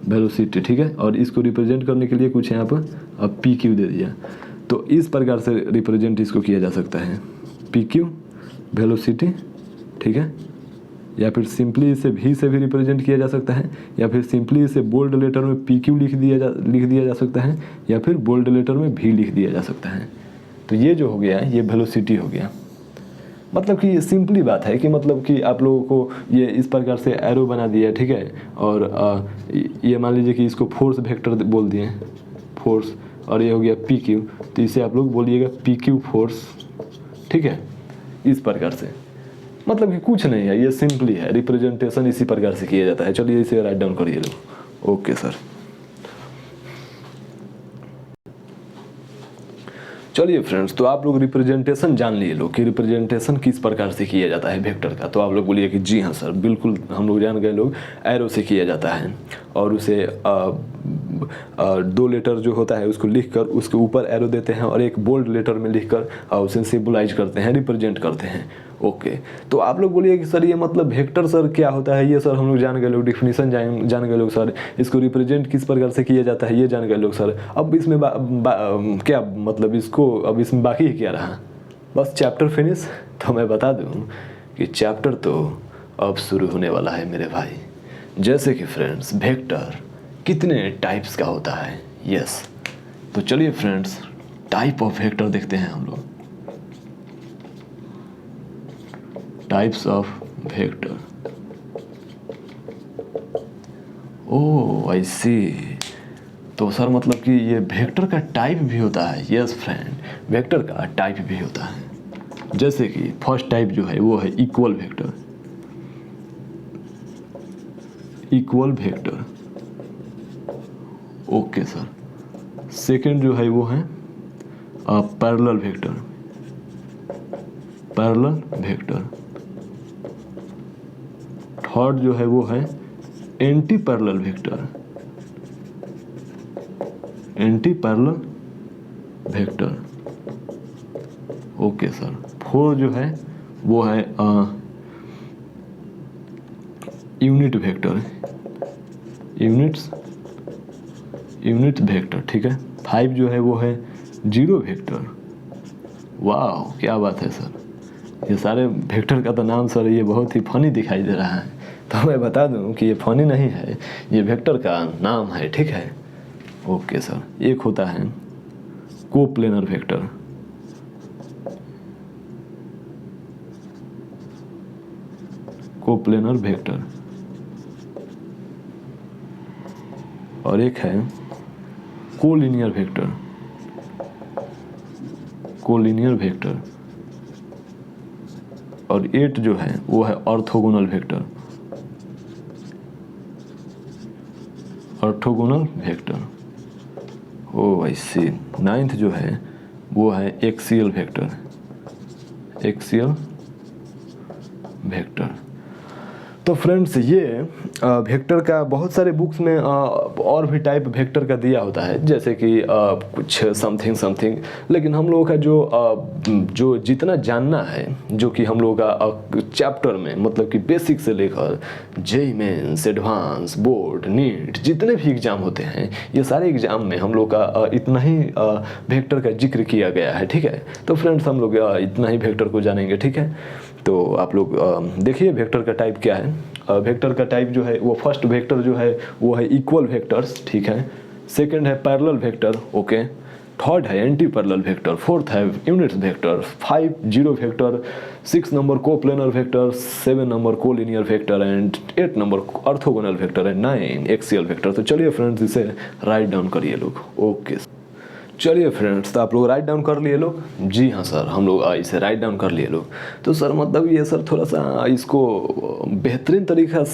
वेलोसिटी, ठीक है, और इसको रिप्रेजेंट करने के लिए कुछ यहाँ पर अब पी क्यू दे दिया। तो इस प्रकार से रिप्रेजेंट इसको किया जा सकता है, पी क्यू वेलोसिटी, ठीक है, या फिर सिंपली इसे भी से भी रिप्रेजेंट किया जा सकता है, या फिर सिंपली इसे बोल्ड लेटर में पी क्यू लिख दिया जा सकता है, या फिर बोल्ड लेटर में भी लिख दिया जा सकता है। तो ये जो हो गया ये वेलोसिटी हो गया। मतलब कि ये सिंपली बात है कि मतलब कि आप लोगों को ये इस प्रकार से एरो बना दिया, ठीक है, और ये मान लीजिए कि इसको फोर्स वेक्टर बोल दिए, फोर्स, और ये हो गया पी क्यू, तो इसे आप लोग बोलिएगा पी क्यू फोर्स, ठीक है, इस प्रकार से। मतलब कि कुछ नहीं है, ये सिंपली है, रिप्रेजेंटेशन इसी प्रकार से किया जाता है। चलिए इसे राइट डाउन करिए लोग। Okay sir. चलिए फ्रेंड्स, तो आप लोग रिप्रेजेंटेशन जान लिए लोग कि रिप्रेजेंटेशन किस प्रकार से किया जाता है वेक्टर का। तो आप लोग बोलिए कि जी हाँ सर, बिल्कुल हम लोग जान गए लोग, एरो से किया जाता है और उसे 2 लेटर जो होता है उसको लिखकर उसके ऊपर एरो देते हैं और एक बोल्ड लेटर में लिखकर उसे सिंबलाइज करते हैं, रिप्रेजेंट करते हैं। ओके, तो आप लोग बोलिए कि सर ये मतलब वेक्टर सर क्या होता है? ये सर हम लोग जान गए लोग, डिफिनीशन जान गए लोग सर, इसको रिप्रेजेंट किस प्रकार से किया जाता है ये जान गए लोग सर। अब इसमें क्या मतलब इसको अब इसमें बाकी ही क्या रहा? बस चैप्टर फिनिश? तो मैं बता दूं कि चैप्टर तो अब शुरू होने वाला है मेरे भाई। जैसे कि फ्रेंड्स, वेक्टर कितने टाइप्स का होता है? यस, तो चलिए फ्रेंड्स, टाइप ऑफ वेक्टर देखते हैं हम लोग। Types of vector. Oh I see. तो सर मतलब कि ये वेक्टर का टाइप भी होता है? यस फ्रेंड, वेक्टर का टाइप भी होता है। जैसे कि फर्स्ट टाइप जो है वो है equal vector. Equal vector, okay sir. Second जो है वो है parallel vector. Parallel vector. Third जो है वो है anti parallel vector. Anti parallel vector, okay sir. Four जो है वो है यूनिट वेक्टर। यूनिट वेक्टर, ठीक है। 5 जो है वो है जीरो वेक्टर। वाह क्या बात है सर, ये सारे वेक्टर का तो नाम सर ये बहुत ही फनी दिखाई दे रहा है। तो मैं बता दूं कि ये फनी नहीं है, ये वेक्टर का नाम है, ठीक है। ओके सर, एक होता है कोप्लेनर वेक्टर। कोप्लेनर वेक्टर, और एक है कोलिनियर वेक्टर। कोलिनियर वेक्टर, और 8 जो है वो है ऑर्थोगोनल वेक्टर। ऑर्थोगोनल वेक्टर, ओ आई सी। 9th जो है वो है एक्सियल वेक्टर। Axial vector. तो फ्रेंड्स, ये वेक्टर का बहुत सारे बुक्स में और भी टाइप वेक्टर का दिया होता है, जैसे कि कुछ समथिंग, लेकिन हम लोगों का जो जितना जानना है, जो कि हम लोगों का चैप्टर में मतलब कि बेसिक से लेकर JEE mains, advance, board, NEET, जितने भी एग्जाम होते हैं, ये सारे एग्जाम में हम लोग का इतना ही वेक्टर का जिक्र किया गया है, ठीक है। तो फ्रेंड्स, हम लोग इतना ही वेक्टर को जानेंगे, ठीक है। तो आप लोग देखिए वेक्टर का टाइप क्या है। वेक्टर का टाइप जो है वो फर्स्ट वेक्टर जो है वो है इक्वल वेक्टर्स, ठीक है। सेकंड है पैरेलल वेक्टर, ओके। थर्ड है एंटी पैरेलल वेक्टर। फोर्थ है unit vector. 5 zero vector. 6 number coplanar vector. 7 number collinear vector and 8 number orthogonal vector and 9 axial vector. तो चलिए फ्रेंड्स, इसे राइट डाउन करिए लोग। ओके, चलिए फ्रेंड्स, तो आप लोग राइट डाउन कर लिए लोग? जी हाँ सर, हम लोग इसे राइट डाउन कर लिए लोग। तो सर मतलब ये सर थोड़ा सा इसको बेहतरीन तरीका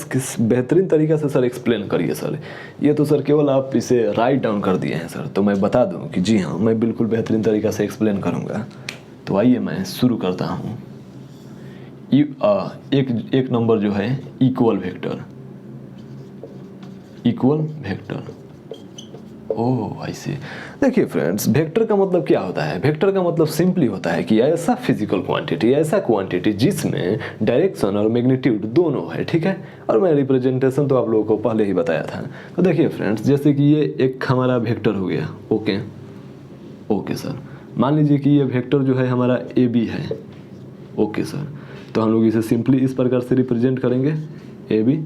से सर एक्सप्लेन करिए सर। ये तो सर केवल आप इसे राइट डाउन कर दिए हैं सर। तो मैं बता दूं कि जी हाँ, मैं बिल्कुल बेहतरीन तरीका से एक्सप्लेन करूँगा। तो आइए मैं शुरू करता हूँ। एक नंबर जो है equal vector. Equal vector, oh I सी। देखिए फ्रेंड्स, वेक्टर का मतलब क्या होता है? वेक्टर का मतलब सिंपली होता है कि ऐसा फिजिकल क्वांटिटी, ऐसा क्वांटिटी जिसमें डायरेक्शन और मैग्नीट्यूड दोनों है, ठीक है। और मैं रिप्रेजेंटेशन तो आप लोगों को पहले ही बताया था। तो देखिए फ्रेंड्स, जैसे कि ये एक हमारा वेक्टर हो गया, ओके। ओके सर, मान लीजिए कि ये वेक्टर जो है हमारा ए बी है, ओके सर। तो हम लोग इसे सिंपली इस प्रकार से रिप्रेजेंट करेंगे, ए बी,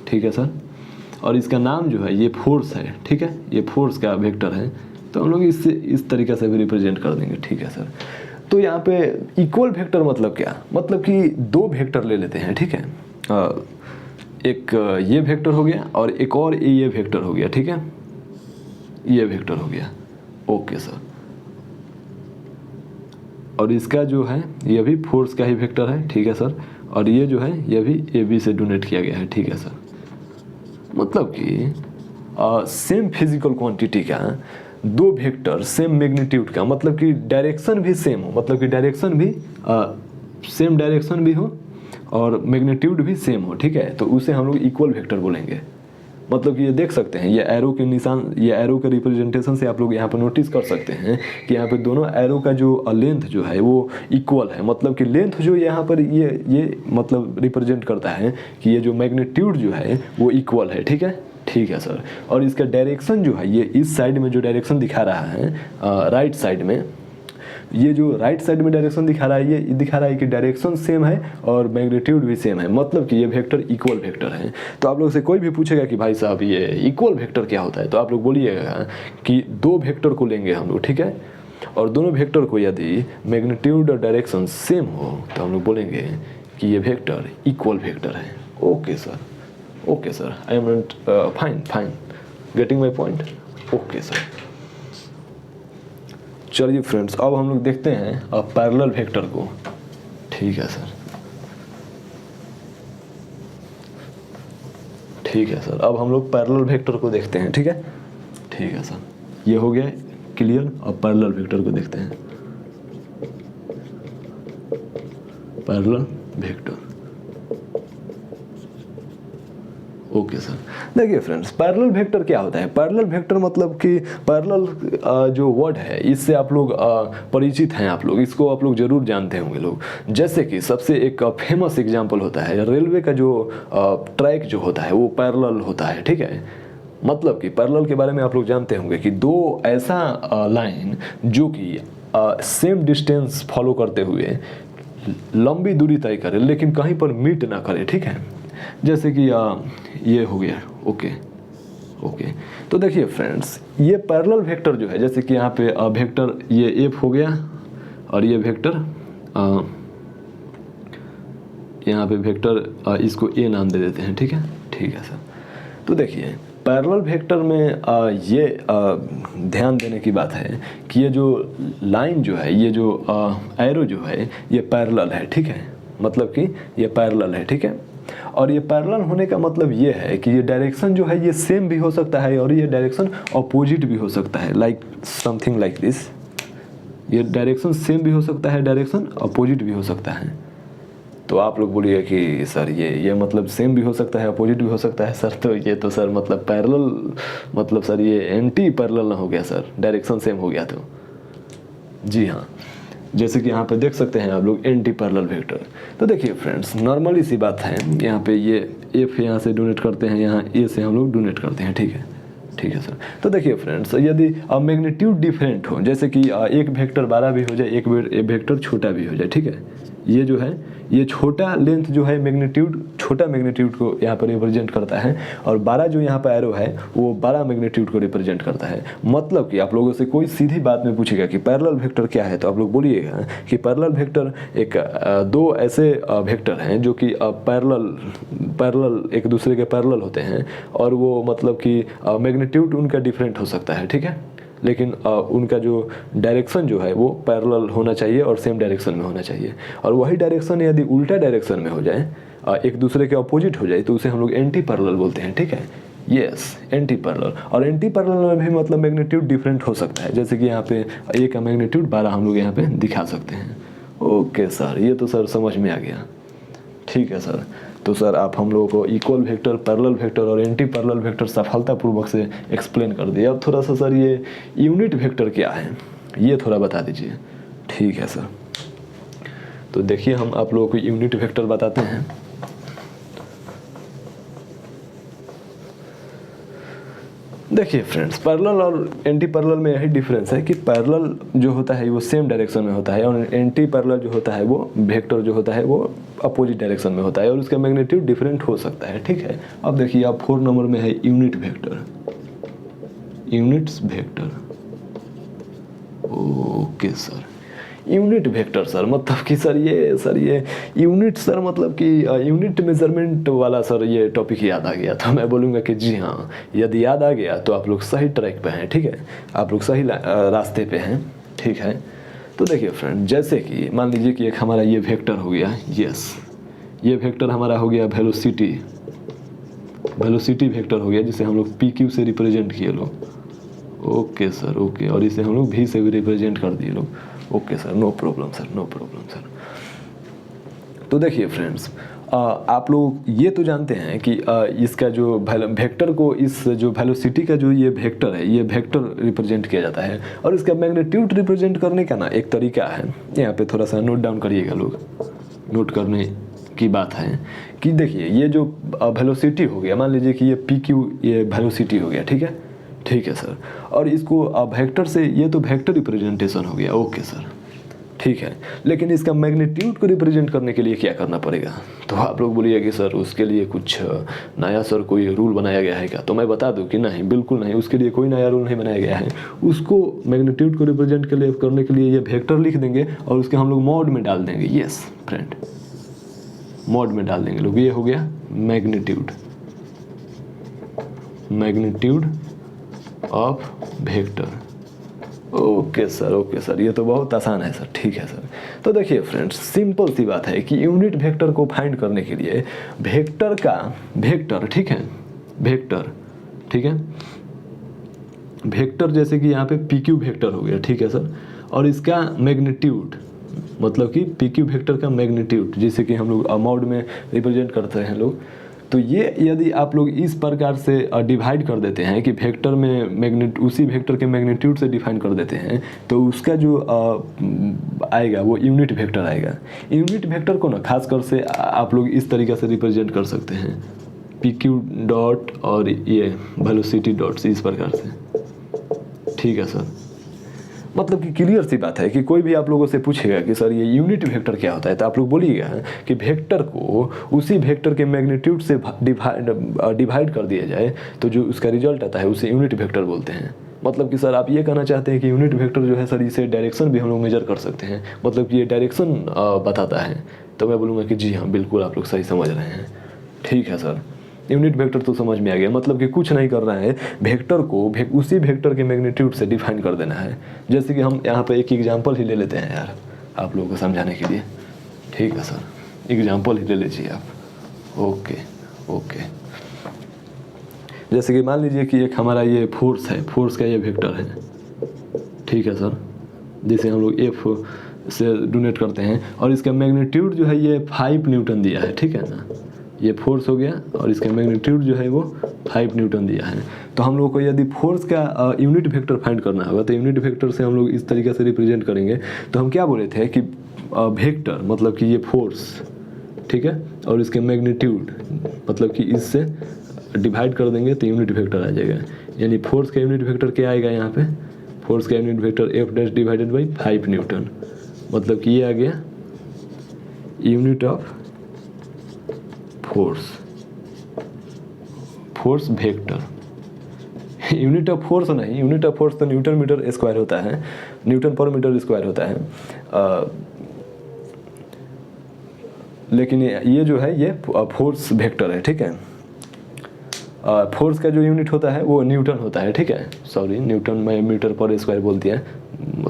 ठीक है सर। और इसका नाम जो है ये फोर्स है, ठीक है। ये फोर्स का वेक्टर है, तो हम लोग इससे इस तरीके से भी रिप्रेजेंट कर देंगे, ठीक है सर। तो यहाँ पे इक्वल वेक्टर मतलब क्या? मतलब कि 2 वेक्टर ले लेते हैं, ठीक है। एक ये वेक्टर हो गया और एक और ये वेक्टर हो गया, ठीक है। ये वेक्टर हो गया, ओके सर। और इसका जो है ये भी फोर्स का ही वेक्टर है, ठीक है सर। और ये जो है ये भी ए बी से डोनेट किया गया है, ठीक है सर। मतलब कि सेम फिजिकल क्वांटिटी का दो वेक्टर सेम मैग्नीट्यूड का, मतलब कि डायरेक्शन भी सेम हो, मतलब कि डायरेक्शन भी सेम डायरेक्शन भी हो और मैग्नीट्यूड भी सेम हो, ठीक है, तो उसे हम लोग इक्वल वेक्टर बोलेंगे। मतलब कि ये देख सकते हैं, ये एरो के निशान, ये एरो के रिप्रेजेंटेशन से आप लोग यहाँ पर नोटिस कर सकते हैं कि यहाँ पे दोनों एरो का जो लेंथ जो है वो इक्वल है। मतलब कि लेंथ जो यहाँ पर ये मतलब रिप्रेजेंट करता है कि ये जो मैग्नीट्यूड जो है वो इक्वल है, ठीक है, ठीक है सर। और इसका डायरेक्शन जो है, ये इस साइड में जो डायरेक्शन दिखा रहा है राइट साइड में, ये जो राइट साइड में डायरेक्शन दिखा रहा है, ये दिखा रहा है कि डायरेक्शन सेम है और मैग्नीट्यूड भी सेम है, मतलब कि ये वेक्टर इक्वल वेक्टर है। तो आप लोग से कोई भी पूछेगा कि भाई साहब ये इक्वल वेक्टर क्या होता है, तो आप लोग बोलिएगा कि दो वेक्टर को लेंगे हम लोग, ठीक है, और दोनों वेक्टर को यदि मैग्नीट्यूड और डायरेक्शन सेम हो तो हम लोग बोलेंगे कि ये वेक्टर इक्वल वेक्टर है। Okay sir, okay sir, I am not fine getting my point. Okay sir, चलिए फ्रेंड्स, अब हम लोग देखते हैं पैरेलल वेक्टर को। ठीक है सर, ठीक है सर, अब हम लोग पैरेलल वेक्टर को देखते हैं, ठीक है, ठीक है सर, ये हो गया क्लियर। अब पैरेलल वेक्टर को देखते हैं, पैरेलल वेक्टर। ओके सर, देखिए फ्रेंड्स, पैरेलल वेक्टर क्या होता है? पैरेलल वेक्टर मतलब कि पैरेलल जो वर्ड है इससे आप लोग परिचित हैं, आप लोग इसको आप लोग जरूर जानते होंगे लोग। जैसे कि सबसे एक फेमस एग्जांपल होता है रेलवे का जो ट्रैक जो होता है वो पैरेलल होता है, ठीक है। मतलब कि पैरेलल के बारे में आप लोग जानते होंगे कि दो ऐसा लाइन जो कि सेम डिस्टेंस फॉलो करते हुए लंबी दूरी तय करे लेकिन कहीं पर मीट ना करे, ठीक है। जैसे कि ये हो गया, ओके ओके। तो देखिए फ्रेंड्स, ये पैरेलल वेक्टर जो है, जैसे कि यहाँ पे वेक्टर ये एफ हो गया और ये वेक्टर यहाँ पे वेक्टर इसको ए नाम दे देते हैं, ठीक है, ठीक है सर। तो देखिए पैरेलल वेक्टर में ये ध्यान देने की बात है कि ये जो लाइन जो है, ये जो एरो जो है ये पैरेलल है, ठीक है, मतलब कि ये पैरेलल है, ठीक है। और ये पैरेलल होने का मतलब ये है कि ये डायरेक्शन जो है ये सेम भी हो सकता है और ये डायरेक्शन अपोजिट भी हो सकता है, लाइक समथिंग लाइक दिस। ये डायरेक्शन सेम भी हो सकता है, डायरेक्शन अपोजिट भी हो सकता है। तो आप लोग बोलिए कि सर ये मतलब सेम भी हो सकता है, अपोजिट भी हो सकता है सर, तो ये तो सर मतलब पैरेलल, मतलब सर ये एंटी पैरेलल ना हो गया सर, डायरेक्शन सेम हो गया तो। जी हाँ, जैसे कि यहाँ पे देख सकते हैं आप लोग एंटी पैरेलल वेक्टर। तो देखिए फ्रेंड्स, नॉर्मली सी बात है, यहाँ पे ये एफ यहाँ से डोनेट करते हैं, यहाँ ए से हम लोग डोनेट करते हैं, ठीक है, ठीक है सर। तो देखिए फ्रेंड्स, यदि मैग्नीट्यूड डिफरेंट हो, जैसे कि एक वेक्टर बड़ा भी हो जाए, एक वेक्टर छोटा भी हो जाए, ठीक है, ये जो है ये छोटा लेंथ जो है मैग्नीट्यूड, छोटा मैग्नीट्यूड को यहाँ पर रिप्रेजेंट करता है और बड़ा जो यहाँ पर एरो है वो बड़ा मैग्नीट्यूड को रिप्रेजेंट करता है। मतलब कि आप लोगों से कोई सीधी बात में पूछेगा कि पैरेलल वेक्टर क्या है, तो आप लोग बोलिएगा कि पैरेलल वेक्टर एक दो ऐसे वेक्टर हैं जो कि पैरेलल एक दूसरे के पैरेलल होते हैं और वो मतलब कि मैग्नीट्यूड उनका डिफरेंट हो सकता है, ठीक है, लेकिन उनका जो डायरेक्शन जो है वो पैरेलल होना चाहिए और सेम डायरेक्शन में होना चाहिए। और वही डायरेक्शन यदि उल्टा डायरेक्शन में हो जाए, एक दूसरे के अपोजिट हो जाए, तो उसे हम लोग एंटी पैरेलल बोलते हैं, ठीक है, यस, एंटी पैरेलल। और एंटी पैरेलल में भी मतलब मैग्नीट्यूड डिफरेंट हो सकता है, जैसे कि यहाँ पे ए का मैग्नीट्यूड 12 हम लोग यहाँ पे दिखा सकते हैं। ओके सर, ये तो सर समझ में आ गया, ठीक है सर। तो सर आप हम लोगों को इक्वल वेक्टर, पैरेलल वेक्टर और एंटी पैरेलल वेक्टर सफलतापूर्वक से एक्सप्लेन कर दिया। अब थोड़ा सा सर ये यूनिट वेक्टर क्या है ये थोड़ा बता दीजिए। ठीक है सर, तो देखिए हम आप लोगों को यूनिट वेक्टर बताते हैं। देखिए फ्रेंड्स, पैरेलल और एंटी पैरेलल में यही डिफरेंस है कि पैरेलल जो होता है वो सेम डायरेक्शन में होता है और एंटी पैरेलल जो होता है वो वेक्टर जो होता है वो अपोजिट डायरेक्शन में होता है और उसका मैग्नीट्यूड डिफरेंट हो सकता है, ठीक है। अब देखिए आप 4 नंबर में है unit vector, units vector. Okay sir, unit vector sir मतलब कि सर ये यूनिट सर मतलब कि यूनिट मेजरमेंट वाला सर ये टॉपिक याद आ गया, तो मैं बोलूँगा कि जी हाँ, यदि याद आ गया तो आप लोग सही ट्रैक पे हैं, ठीक है, आप लोग सही रास्ते पे हैं, ठीक है। तो देखिए फ्रेंड, जैसे कि मान लीजिए कि एक हमारा ये वेक्टर हो गया, यस, ये वेक्टर हमारा हो गया वेलोसिटी वेक्टर हो गया, जिसे हम लोग पी क्यू से रिप्रेजेंट किए लोग। ओके सर, ओके, और इसे हम लोग भी से भी रिप्रेजेंट कर दिए लोग। Okay sir, no problem sir, no problem sir. तो देखिए फ्रेंड्स, आप लोग ये तो जानते हैं कि इसका जो वेक्टर को, इस जो वेलोसिटी का जो ये वेक्टर है, ये वेक्टर रिप्रेजेंट किया जाता है, और इसका मैग्नीट्यूड रिप्रेजेंट करने का ना एक तरीका है। यहाँ पे थोड़ा सा नोट डाउन करिएगा लोग, नोट करने की बात है कि देखिए ये जो वेलोसिटी हो गया, मान लीजिए कि ये पी क्यू ये वेलोसिटी हो गया, ठीक है, ठीक है सर, और इसको वेक्टर से, ये तो वेक्टर रिप्रेजेंटेशन हो गया, ओके सर, ठीक है, लेकिन इसका मैग्नीट्यूड को रिप्रेजेंट करने के लिए क्या करना पड़ेगा? तो आप लोग बोलिए कि सर उसके लिए कुछ नया सर कोई रूल बनाया गया है क्या? तो मैं बता दूं कि नहीं, बिल्कुल नहीं, उसके लिए कोई नया रूल नहीं बनाया गया है। उसको मैग्नीट्यूड को रिप्रेजेंट करने के लिए ये वेक्टर लिख देंगे और उसके हम लोग मॉड में डाल देंगे। यस फ्रेंड, मॉड में डाल देंगे लोग। ये हो गया magnitude, magnitude of vector. Okay sir, okay sir, ये तो बहुत आसान है सर, ठीक है सर। तो देखिए फ्रेंड्स, सिंपल सी बात है कि यूनिट वेक्टर को फाइंड करने के लिए वेक्टर का वेक्टर, ठीक है, वेक्टर, ठीक है, वेक्टर जैसे कि यहाँ पे पी क्यू वेक्टर हो गया, ठीक है सर, और इसका मैग्नीट्यूड, मतलब कि पी क्यू वेक्टर का मैग्नीट्यूड, जिसे कि हम लोग अमाउंट में रिप्रेजेंट करते हैं लोग। तो ये यदि आप लोग इस प्रकार से डिवाइड कर देते हैं कि वेक्टर में उसी वेक्टर के मैग्नीट्यूड से डिफाइन कर देते हैं, तो उसका जो आएगा वो यूनिट वेक्टर आएगा। यूनिट वेक्टर को ना खासकर से आप लोग इस तरीके से रिप्रेजेंट कर सकते हैं, पी क्यू डॉट और ये वेलोसिटी डॉट्स, इस प्रकार से, ठीक है सर। मतलब कि क्लियर सी बात है कि कोई भी आप लोगों से पूछेगा कि सर ये यूनिट वेक्टर क्या होता है, तो आप लोग बोलिएगा कि वेक्टर को उसी वेक्टर के मैग्नीट्यूड से डिवाइड कर दिया जाए तो जो उसका रिजल्ट आता है उसे यूनिट वेक्टर बोलते हैं। मतलब कि सर आप ये कहना चाहते हैं कि यूनिट वेक्टर जो है सर, इसे डायरेक्शन भी हम लोग मेजर कर सकते हैं, मतलब कि ये डायरेक्शन बताता है। तो मैं बोलूँगा कि जी हाँ, बिल्कुल आप लोग सही समझ रहे हैं, ठीक है सर। यूनिट वेक्टर तो समझ में आ गया, मतलब कि कुछ नहीं करना है, वेक्टर को उसी वेक्टर के मैग्नीट्यूड से डिफाइन कर देना है। जैसे कि हम यहाँ पे एक एग्जांपल ही ले लेते हैं यार, आप लोगों को समझाने के लिए, ठीक है सर, एग्जांपल ही ले लीजिए आप। ओके ओके, जैसे कि मान लीजिए कि एक हमारा ये फोर्स है, फोर्स का ये वेक्टर है, ठीक है सर, जिसे हम लोग एफ से डोनेट करते हैं, और इसका मैग्नीट्यूड जो है ये 5 न्यूटन दिया है, ठीक है ना, ये फोर्स हो गया और इसका मैग्नीट्यूड जो है वो 5 न्यूटन दिया है। तो हम लोग को यदि फोर्स का यूनिट वेक्टर फाइंड करना होगा तो यूनिट वेक्टर से हम लोग इस तरीके से रिप्रेजेंट करेंगे। तो हम क्या बोले थे कि वेक्टर मतलब कि ये फोर्स, ठीक है, और इसके मैग्नीट्यूड मतलब कि इससे डिवाइड कर देंगे तो यूनिट वेक्टर आ जाएगा। यानी फोर्स का यूनिट वेक्टर क्या आएगा यहाँ पे, फोर्स का unit vector F dash divided by 5 Newton, मतलब कि ये आ गया unit of force, force vector. Unit of force नहीं, यूनिट ऑफ फोर्स तो न्यूटन मीटर स्क्वायर होता है, न्यूटन पर मीटर स्क्वायर होता है, लेकिन ये जो है ये फोर्स वेक्टर है, ठीक है। फोर्स का जो यूनिट होता है वो न्यूटन होता है, ठीक है, सॉरी न्यूटन में मीटर पर स्क्वायर बोल दिया,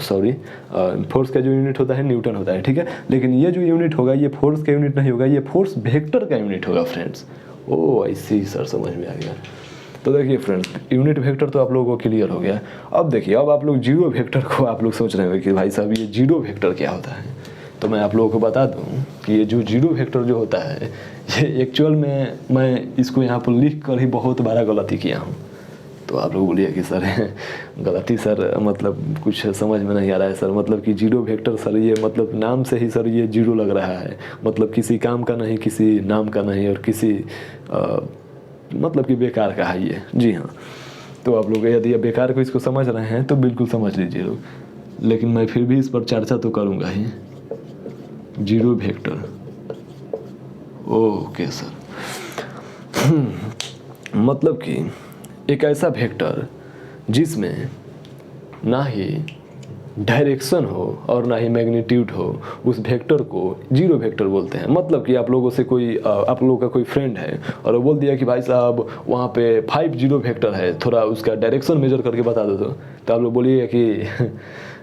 सॉरी, फोर्स का जो यूनिट होता है न्यूटन होता है, ठीक है। लेकिन ये जो यूनिट होगा ये फोर्स का यूनिट नहीं होगा, ये फोर्स वेक्टर का यूनिट होगा फ्रेंड्स। ओ ऐसी सर, समझ में आ गया। तो देखिए फ्रेंड्स, यूनिट वेक्टर तो आप लोगों को क्लियर हो गया। अब देखिए, अब आप लोग जीरो वेक्टर को आप लोग सोच रहे होंगे कि भाई साहब ये जीरो वेक्टर क्या होता है। तो मैं आप लोगों को बता दूं कि ये जो जीरो वेक्टर जो होता है, ये एक्चुअल में मैं इसको यहाँ पर लिख कर ही बहुत बड़ा गलती किया हूँ। तो आप लोग बोलिए कि सर गलती सर, मतलब कुछ समझ में नहीं आ रहा है सर, मतलब कि जीरो वेक्टर सर, ये मतलब नाम से ही सर ये जीरो लग रहा है, मतलब किसी काम का नहीं, किसी नाम का नहीं, और किसी मतलब कि बेकार का है ये। जी हाँ, तो आप लोग यदि बेकार को इसको समझ रहे हैं तो बिल्कुल समझ लीजिए लोग, लेकिन मैं फिर भी इस पर चर्चा तो करूँगा ही। जीरो वेक्टर, ओके सर, मतलब कि एक ऐसा वेक्टर जिसमें ना ही डायरेक्शन हो और ना ही मैग्नीट्यूड हो, उस वेक्टर को जीरो वेक्टर बोलते हैं। मतलब कि आप लोगों से कोई आप लोगों का कोई फ्रेंड है और वो बोल दिया कि भाई साहब वहाँ पे 5 जीरो वेक्टर है, थोड़ा उसका डायरेक्शन मेजर करके बता दो। तो आप लोग बोलिएगा कि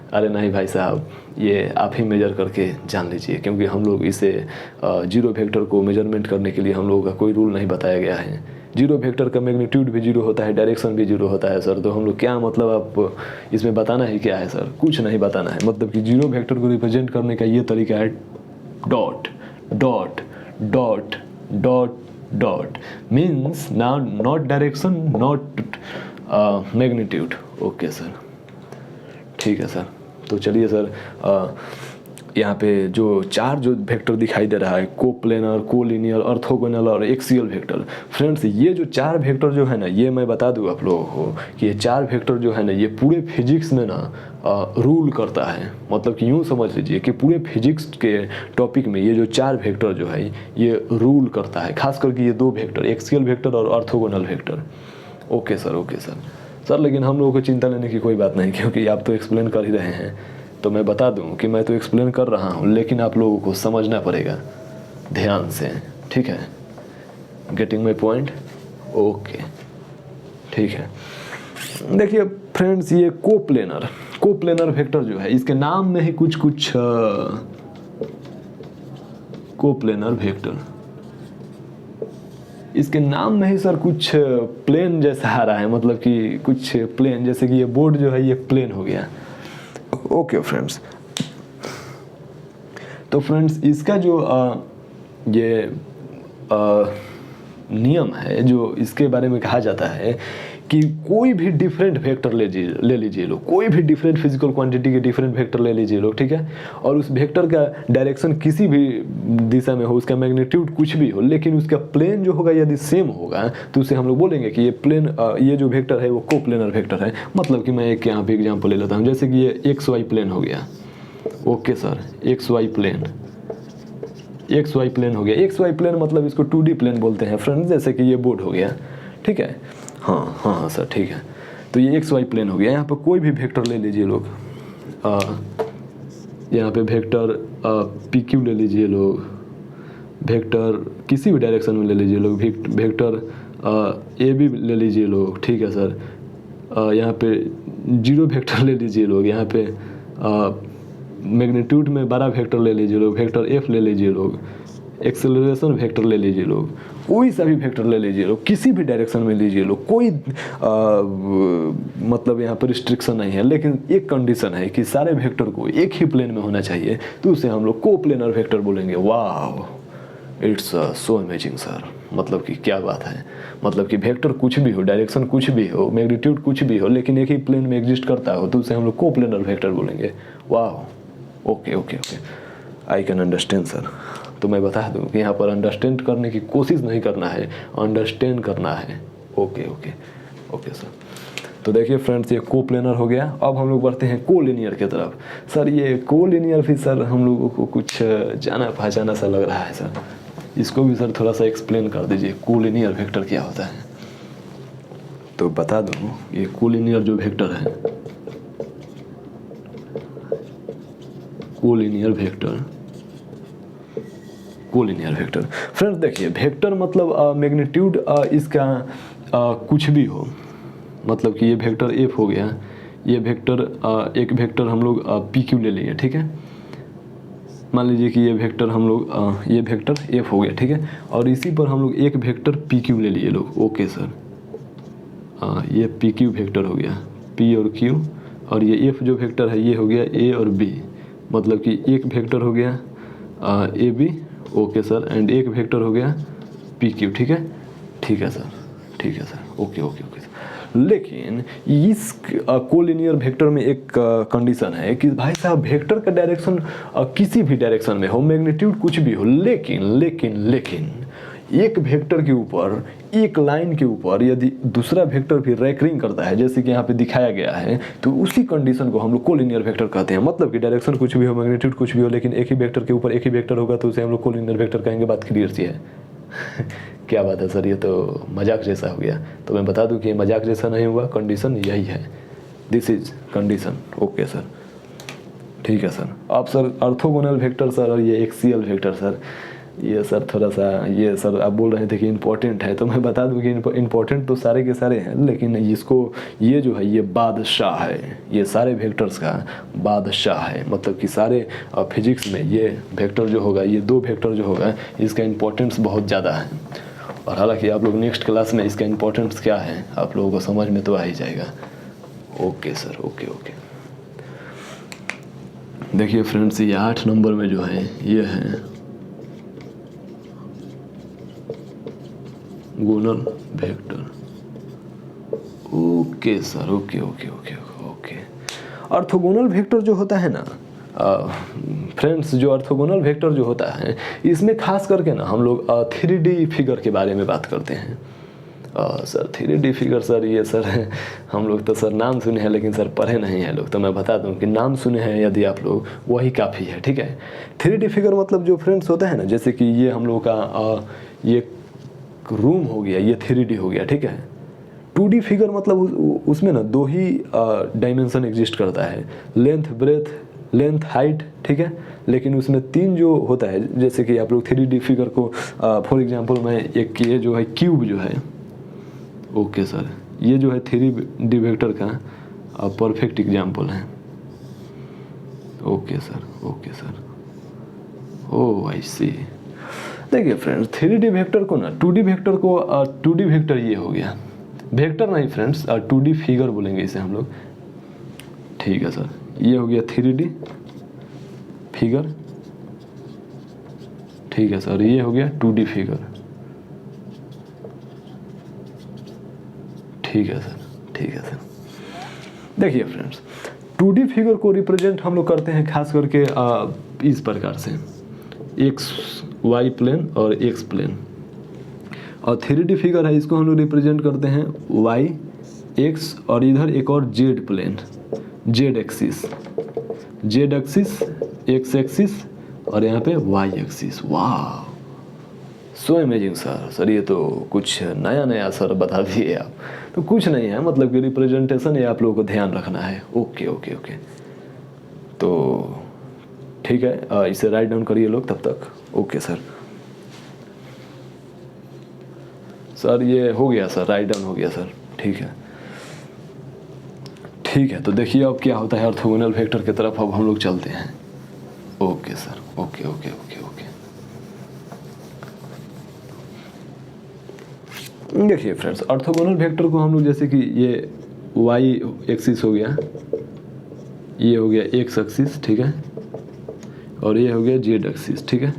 अरे नहीं भाई साहब, ये आप ही मेजर करके जान लीजिए, क्योंकि हम लोग इसे जीरो वेक्टर को मेजरमेंट करने के लिए हम लोगों का कोई रूल नहीं बताया गया है। जीरो वेक्टर का मैग्नीट्यूड भी जीरो होता है, डायरेक्शन भी जीरो होता है सर। तो हम लोग क्या मतलब आप इसमें बताना ही क्या है सर? कुछ नहीं बताना है। मतलब कि जीरो वेक्टर को रिप्रेजेंट करने का ये तरीका है dot dot dot dot dot, means not direction not magnitude. Okay sir, ठीक है सर। तो चलिए सर, यहाँ पे जो चार जो वेक्टर दिखाई दे रहा है, कोप्लेनर, कोलिनियर, ऑर्थोगोनल और एक्सियल वेक्टर। फ्रेंड्स ये जो चार वेक्टर जो है ना, ये मैं बता दूँ आप लोगों को कि ये चार वेक्टर जो है ना, ये पूरे फिजिक्स में ना रूल करता है। मतलब कि यूँ समझ लीजिए कि पूरे फिजिक्स के टॉपिक में ये जो चार वेक्टर जो है ये रूल करता है, खास करके ये दो वेक्टर, एक्सियल वेक्टर और orthogonal vector. Okay sir, okay sir. Sir लेकिन हम लोगों को चिंता लेने की कोई बात नहीं, क्योंकि आप तो एक्सप्लेन कर ही रहे हैं। तो मैं बता दूं कि मैं तो एक्सप्लेन कर रहा हूं, लेकिन आप लोगों को समझना पड़ेगा ध्यान से, ठीक है? Getting my point? ओके, ठीक है। देखिए फ्रेंड्स, ये कोप्लेनर वेक्टर जो है, इसके नाम में ही कुछ कोप्लेनर वेक्टर, इसके नाम में ही सर कुछ प्लेन जैसा आ रहा है। मतलब कि कुछ प्लेन, जैसे कि ये बोर्ड जो है ये प्लेन हो गया। ओके फ्रेंड्स, तो फ्रेंड्स इसका जो ये नियम है, जो इसके बारे में कहा जाता है कि कोई भी डिफरेंट वेक्टर ले लीजिए लोग, कोई भी डिफरेंट फिजिकल क्वांटिटी के डिफरेंट वेक्टर ले लीजिए लोग, ठीक है? और उस वेक्टर का डायरेक्शन किसी भी दिशा में हो, उसका मैग्नीट्यूड कुछ भी हो, लेकिन उसका प्लेन जो होगा यदि सेम होगा तो उसे हम लोग बोलेंगे कि ये प्लेन, ये जो वेक्टर है वो कोप्लेनर वेक्टर है। मतलब कि मैं एक यहाँ पे एग्जाम्पल ले लेता हूँ, जैसे कि ये एक्स वाई प्लेन हो गया। Okay sir, X Y plane हो गया। एक्स वाई प्लेन मतलब इसको 2D प्लेन बोलते हैं फ्रेंड्स, जैसे कि ये बोर्ड हो गया, ठीक है? हाँ सर, ठीक है। तो ये एक्स वाई प्लेन हो गया। यहाँ पर कोई भी वेक्टर ले लीजिए लोग, यहाँ पे वेक्टर पी क्यू ले लीजिए लोग, वेक्टर किसी भी डायरेक्शन में ले लीजिए लोग, वेक्टर ए बी ले लीजिए लोग, ठीक है सर? यहाँ पे जीरो वेक्टर ले लीजिए लोग, यहाँ पे मैग्नीट्यूड में बड़ा वेक्टर ले लीजिए लोग, वेक्टर एफ ले लीजिए लोग, एक्सेलरेशन वेक्टर ले लीजिए लोग, कोई सा भी वेक्टर ले लीजिए लोग, किसी भी डायरेक्शन में लीजिए लोग, कोई मतलब यहाँ पर रिस्ट्रिक्शन नहीं है। लेकिन एक कंडीशन है कि सारे वेक्टर को एक ही प्लेन में होना चाहिए, तो उसे हम लोग कोप्लेनर वेक्टर बोलेंगे। वाह, इट्स सो अमेजिंग सर। मतलब कि क्या बात है, मतलब कि वेक्टर कुछ भी हो, डायरेक्शन कुछ भी हो, मैग्नीट्यूड कुछ भी हो, लेकिन एक ही प्लेन में एग्जिस्ट करता हो, तो उसे हम लोग कोप्लेनर वेक्टर बोलेंगे। वाह, okay okay okay, I can understand sir. तो मैं बता दूं कि यहाँ पर अंडरस्टैंड करने की कोशिश नहीं करना है, अंडरस्टैंड करना है। Okay okay okay sir. तो देखिए फ्रेंड्स, ये कोप्लेनर हो गया। अब हम लोग बढ़ते हैं कोलिनियर की तरफ। सर ये कोलिनियर भी सर हम लोगों को कुछ जाना पहचाना सा लग रहा है सर, इसको भी सर थोड़ा सा एक्सप्लेन कर दीजिए, कोलिनियर वेक्टर क्या होता है? तो बता दूं, ये कोलिनियर जो वेक्टर है, कोलिनियर वेक्टर फ्रेंड्स, देखिए वेक्टर मतलब मैग्नीट्यूड इसका कुछ भी हो। मतलब कि ये वेक्टर एफ हो गया, ये वेक्टर एक वेक्टर हम लोग पी क्यू ले लिए, ठीक है? मान लीजिए कि ये वेक्टर हम लोग ये वेक्टर एफ हो गया, ठीक है? और इसी पर हम लोग एक वेक्टर पी क्यू ले लिए लोग। ओके सर, ये पी क्यू वेक्टर हो गया, पी और क्यू, और ये एफ जो वेक्टर है ये हो गया ए और बी। मतलब कि एक वेक्टर हो गया A B, okay sir, and एक वेक्टर हो गया पी क्यू, ठीक है? ठीक है सर, ठीक है सर, ओके ओके ओके। लेकिन इस कोलिनियर वेक्टर में एक कंडीशन है कि भाई साहब वेक्टर का डायरेक्शन किसी भी डायरेक्शन में हो, मैग्नीट्यूड कुछ भी हो, लेकिन एक वेक्टर के ऊपर, एक लाइन के ऊपर यदि दूसरा वेक्टर भी रैकरिंग करता है, जैसे कि यहाँ पे दिखाया गया है, तो उसी कंडीशन को हम लोग कोलिनियर वेक्टर कहते हैं। मतलब कि डायरेक्शन कुछ भी हो, मैग्नीट्यूड कुछ भी हो, लेकिन एक ही वेक्टर के ऊपर एक ही वेक्टर होगा, तो उसे हम लोग कोलिनियर वेक्टर कहेंगे। बात क्लियर सी है? क्या बात है सर, ये तो मजाक जैसा हो गया। तो मैं बता दूं कि मजाक जैसा नहीं हुआ, कंडीशन यही है, this is condition. Okay sir, ठीक है सर। अब सर ऑर्थोगोनल वेक्टर सर और ये एक्सियल वेक्टर सर, ये सर थोड़ा सा, ये सर आप बोल रहे थे कि इम्पोर्टेंट है, तो मैं बता दूं कि इम्पोर्टेंट तो सारे के सारे हैं, लेकिन इसको, ये जो है ये बादशाह है, ये सारे वेक्टर्स का बादशाह है। मतलब कि सारे फिजिक्स में ये वेक्टर जो होगा, ये दो वेक्टर जो होगा, इसका इम्पोर्टेंस बहुत ज़्यादा है। और हालांकि आप लोग नेक्स्ट क्लास में इसका इम्पोर्टेंस क्या है आप लोगों को समझ में तो आ ही जाएगा। Okay sir, okay okay. देखिए फ्रेंड्स, ये 8 नंबर में जो है ये है गुणन vector. Okay sir, okay okay okay okay. Orthogonal vector जो होता है ना फ्रेंड्स, जो ऑर्थोगोनल वेक्टर जो होता है इसमें खास करके ना हम लोग 3D फिगर के बारे में बात करते हैं। सर 3D फिगर सर, ये सर हम लोग तो सर नाम सुने हैं लेकिन सर पढ़े नहीं हैं लोग, तो मैं बता दूं कि नाम सुने हैं यदि आप लोग वही काफ़ी है, ठीक है। 3D फिगर मतलब जो फ्रेंड्स होता है ना, जैसे कि ये हम लोग का ये रूम हो गया, ये 3D हो गया, ठीक है। 2D फिगर मतलब उसमें ना 2 ही डायमेंशन एग्जिस्ट करता है, लेंथ, ब्रेथ, लेंथ, हाइट, ठीक है। लेकिन उसमें 3 जो होता है, जैसे कि आप लोग 3D फिगर को फॉर एग्जांपल मैं एक ये जो है क्यूब जो है, ओके सर, ये जो है 3D वेक्टर का परफेक्ट एग्जांपल है। Okay sir, okay sir, oh I सी। देखिए फ्रेंड्स, 3D वेक्टर को ना 2D वेक्टर को 2D वेक्टर ये हो गया, वेक्टर नहीं फ्रेंड्स, 2D फिगर बोलेंगे इसे हम लोग, ठीक है सर। ये हो गया 3D फिगर, ठीक है सर। ये हो गया 2D फिगर, ठीक है सर, ठीक है सर। देखिए फ्रेंड्स, 2D फिगर को रिप्रेजेंट हम लोग करते हैं खास करके इस प्रकार से, एक्स वाई प्लेन और एक्स प्लेन। और 3D फिगर है, इसको हम लोग रिप्रेजेंट करते हैं वाई, एक्स और इधर एक और Z plane, Z axis, Z axis, X axis और यहाँ पे वाई एक्सिस। वाह, सो अमेजिंग सर। सर ये तो कुछ नया नया सर बता दिए आप। तो कुछ नहीं है, मतलब कि रिप्रेजेंटेशन ये आप लोगों को ध्यान रखना है। ओके ओके ओके, तो ठीक है, इसे राइट डाउन करिए लोग तब तक। ओके सर, सर ये हो गया सर, राइट डाउन हो गया सर, ठीक है ठीक है। तो देखिए अब क्या होता है, ऑर्थोगोनल वेक्टर की तरफ अब हम लोग चलते हैं। Okay sir, okay okay okay okay. देखिए फ्रेंड्स, ऑर्थोगोनल वेक्टर को हम लोग जैसे कि ये वाई एक्सिस हो गया, ये हो गया एक्स एक्सिस, ठीक है, और ये हो गया जेड एक्सिस, ठीक है,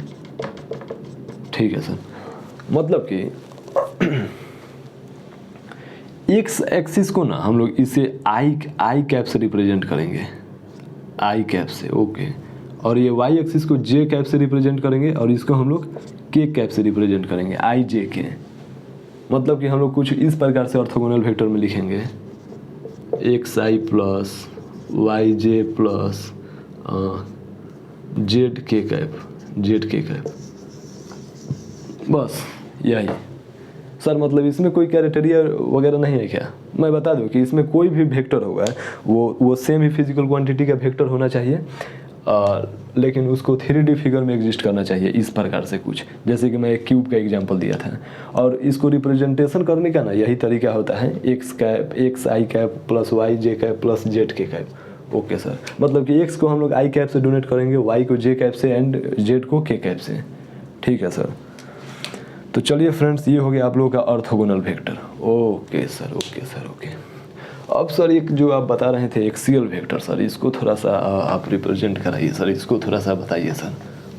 ठीक है सर। मतलब कि एक्स एक्सिस को ना हम लोग इसे आई कैप से रिप्रेजेंट करेंगे, आई कैप से, ओके। और ये वाई एक्सिस को जे कैप से रिप्रेजेंट करेंगे और इसको हम लोग के कैप से रिप्रेजेंट करेंगे, आई जे के। मतलब कि हम लोग कुछ इस प्रकार से ऑर्थोगोनल वेक्टर में लिखेंगे, एक्स आई प्लस वाई जे प्लस जेड के कैप, जेड के कैप, बस यही सर। मतलब इसमें कोई क्राइटेरिया वगैरह नहीं है क्या? मैं बता दूं कि इसमें कोई भी वेक्टर होगा वो सेम ही फिजिकल क्वांटिटी का वेक्टर होना चाहिए, लेकिन उसको 3D फिगर में एग्जिस्ट करना चाहिए इस प्रकार से कुछ। जैसे कि मैं एक क्यूब का एग्जांपल दिया था, और इसको रिप्रेजेंटेशन करने का ना यही तरीका होता है, एक्स कैप, एक्स आई कैप प्लस वाई जे कैप प्लस जेड के कैप। ओके सर, मतलब कि एक्स को हम लोग आई कैप से डोनेट करेंगे, वाई को जे कैप से एंड जेड को के कैप से, ठीक है सर। तो चलिए फ्रेंड्स, ये हो गया आप लोगों का orthogonal vector. Okay sir, okay sir, okay. अब सर एक जो आप बता रहे थे एक्सियल वेक्टर, सर इसको थोड़ा सा आप रिप्रेजेंट कराइए सर, इसको थोड़ा सा बताइए sir.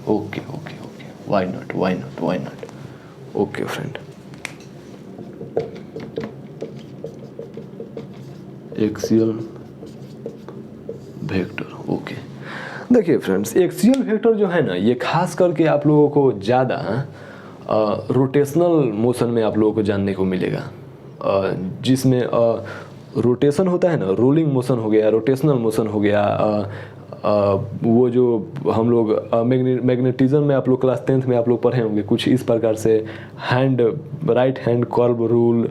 Okay okay okay, why not, why not, why not. Okay friend, axial vector, okay. देखिए फ्रेंड्स, एक्सियल वेक्टर जो है ना, ये खास करके आप लोगों को ज़्यादा रोटेशनल मोशन में आप लोगों को जानने को मिलेगा, जिसमें रोटेशन होता है ना, रोलिंग मोशन हो गया, रोटेशनल मोशन हो गया, वो जो हम लोग मैग्नेटिज्म में आप लोग क्लास 10th में आप लोग पढ़े होंगे कुछ इस प्रकार से, hand, right hand curve rule,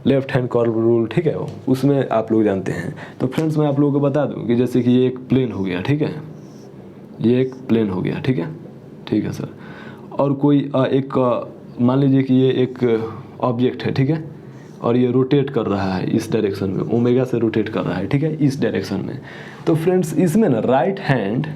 left hand curve rule, ठीक है, उसमें आप लोग जानते हैं। तो फ्रेंड्स मैं आप लोगों को बता दूं कि जैसे कि ये एक प्लेन हो गया, ठीक है, ये एक प्लेन हो गया, ठीक है, ठीक है सर। और कोई एक मान लीजिए कि ये एक ऑब्जेक्ट है, ठीक है, और ये रोटेट कर रहा है इस डायरेक्शन में, ओमेगा से रोटेट कर रहा है, ठीक है, इस डायरेक्शन में। तो फ्रेंड्स इसमें ना राइट हैंड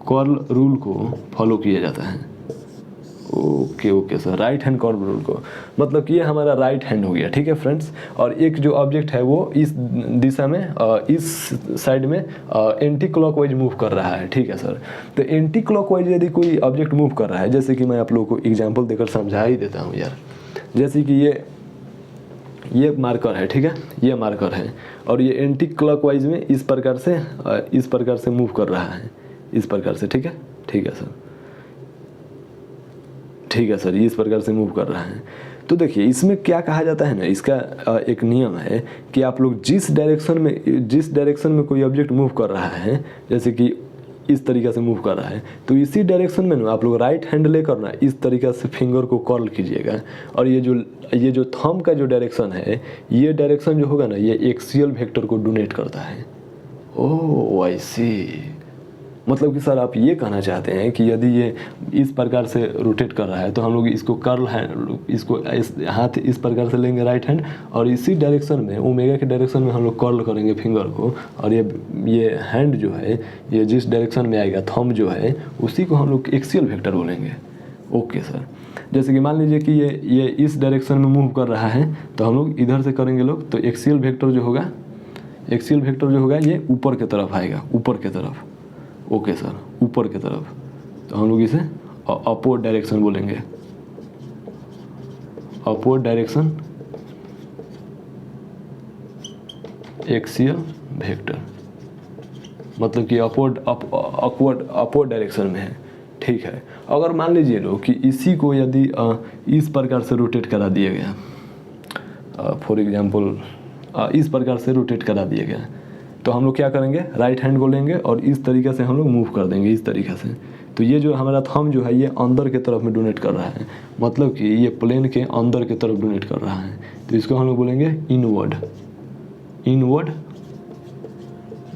कर्ल रूल को फॉलो किया जाता है। Okay sir, right hand curl rule को, मतलब कि ये हमारा राइट हैंड हो गया, ठीक है फ्रेंड्स। और एक जो ऑब्जेक्ट है वो इस दिशा में इस साइड में एंटी क्लॉकवाइज मूव कर रहा है, ठीक है सर। तो एंटी क्लॉकवाइज यदि कोई ऑब्जेक्ट मूव कर रहा है, जैसे कि मैं आप लोगों को एग्जांपल देकर समझा ही देता हूँ यार। जैसे कि ये मार्कर है, ठीक है, ये मार्कर है और ये एंटी क्लॉकवाइज में इस प्रकार से मूव कर रहा है, इस प्रकार से, ठीक है सर, ठीक है सर, इस प्रकार से मूव कर रहा है। तो देखिए इसमें क्या कहा जाता है ना, इसका एक नियम है कि आप लोग जिस डायरेक्शन में कोई ऑब्जेक्ट मूव कर रहा है, जैसे कि इस तरीक़े से मूव कर रहा है, तो इसी डायरेक्शन में ना आप लोग राइट हैंड लेकर ना इस तरीक़े से फिंगर को कर्ल कीजिएगा। और ये जो थंब का जो डायरेक्शन है, ये डायरेक्शन जो होगा ना, ये एक्सियल वेक्टर को डोनेट करता है। ओह आई सी, मतलब कि सर आप ये कहना चाहते हैं कि यदि ये इस प्रकार से रोटेट कर रहा है तो हम लोग इसको कर्ल हैंड, इसको हाथ इस प्रकार से लेंगे राइट हैंड, और इसी डायरेक्शन में ओमेगा के डायरेक्शन में हम लोग कर्ल करेंगे फिंगर को, और ये हैंड जो है ये जिस डायरेक्शन में आएगा, थंब जो है, उसी को हम लोग एक्सियल वेक्टर बोलेंगे। ओके सर, जैसे कि मान लीजिए कि ये इस डायरेक्शन में मूव कर रहा है, तो हम लोग इधर से करेंगे लोग, तो एक्सियल वेक्टर जो होगा ये ऊपर की तरफ आएगा, ऊपर की तरफ। ओके सर, ऊपर की तरफ, तो हम लोग इसे अपवर्ड डायरेक्शन बोलेंगे, अपवर्ड डायरेक्शन एक्सियल वेक्टर, मतलब कि अपवर्ड डायरेक्शन में है, ठीक है। अगर मान लीजिए लोग कि इसी को यदि इस प्रकार से रोटेट करा दिया गया, फॉर एग्जांपल इस प्रकार से रोटेट करा दिया गया, तो हम लोग क्या करेंगे, राइट हैंड को लेंगे और इस तरीके से हम लोग मूव कर देंगे, इस तरीके से। तो ये जो हमारा थंब जो है ये अंदर के तरफ में डोनेट कर रहा है, मतलब कि ये प्लेन के अंदर के तरफ डोनेट कर रहा है, तो इसको हम लोग बोलेंगे इनवर्ड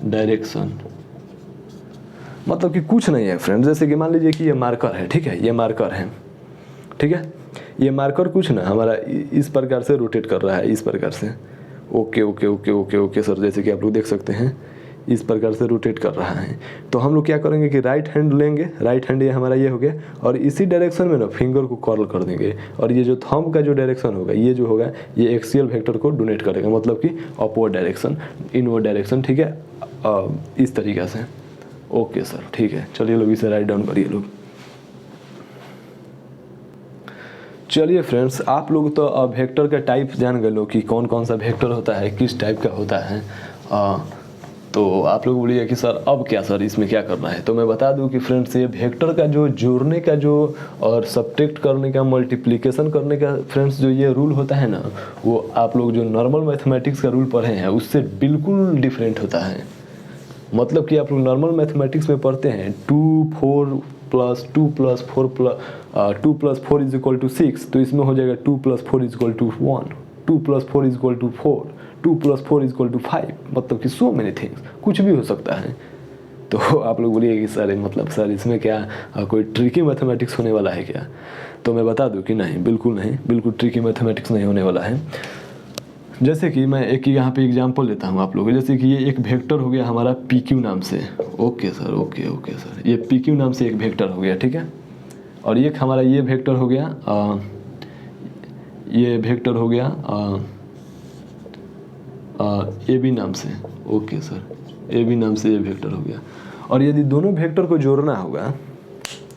डायरेक्शन। मतलब कि कुछ नहीं है फ्रेंड, जैसे कि मान लीजिए कि ये मार्कर है, ठीक है, ये मार्कर है, ठीक है, ये मार्कर कुछ ना हमारा इस प्रकार से रोटेट कर रहा है, इस प्रकार से। ओके सर, जैसे कि आप लोग देख सकते हैं इस प्रकार से रोटेट कर रहा है। तो हम लोग क्या करेंगे कि राइट हैंड लेंगे, राइट हैंड ये हमारा ये हो गया, और इसी डायरेक्शन में ना फिंगर को कर्ल कर देंगे, और ये जो थंब का जो डायरेक्शन होगा, ये जो होगा ये एक्सियल वेक्टर को डोनेट करेगा, मतलब कि अपवर्ड डायरेक्शन, इनवर्ड डायरेक्शन, ठीक है, इस तरीके से। ओके सर, ठीक है, चलिए लोग इसे राइट डाउन करिए लोग। चलिए फ्रेंड्स, आप लोग तो वेक्टर का टाइप जान गए लो कि कौन कौन सा वेक्टर होता है, किस टाइप का होता है। तो आप लोग बोलिए कि सर अब क्या, सर इसमें क्या करना है। तो मैं बता दूं कि फ्रेंड्स ये वेक्टर का जो जोड़ने का जो और सब्ट्रैक्ट करने का, मल्टीप्लिकेशन करने का फ्रेंड्स जो ये रूल होता है ना, वो आप लोग जो नॉर्मल मैथमेटिक्स का रूल पढ़े हैं उससे बिल्कुल डिफरेंट होता है। मतलब कि आप लोग नॉर्मल मैथमेटिक्स में पढ़ते हैं 2 4 + 2 + 4 + 4 = 6, तो इसमें हो जाएगा 2 + 4 = 1, 2 + 4 = 4, 2 + 4 = 5, मतलब कि सो मेनी थिंग्स, कुछ भी हो सकता है। तो आप लोग बोलिए कि सर मतलब सर इसमें क्या कोई ट्रिकी मैथमेटिक्स होने वाला है क्या। तो मैं बता दूं कि नहीं, बिल्कुल नहीं, बिल्कुल ट्रिकी मैथमेटिक्स नहीं होने वाला है। जैसे कि मैं एक यहाँ पे एग्जांपल लेता हूँ आप लोगों, जैसे कि ये एक वेक्टर हो गया हमारा PQ नाम से। ओके सर, ओके सर, ये PQ नाम से एक वेक्टर हो गया, ठीक है। और एक हमारा ये वेक्टर हो गया, ये वेक्टर हो गया AB नाम से। ओके सर, AB नाम से ये वेक्टर हो गया। और यदि दोनों वेक्टर को जोड़ना होगा,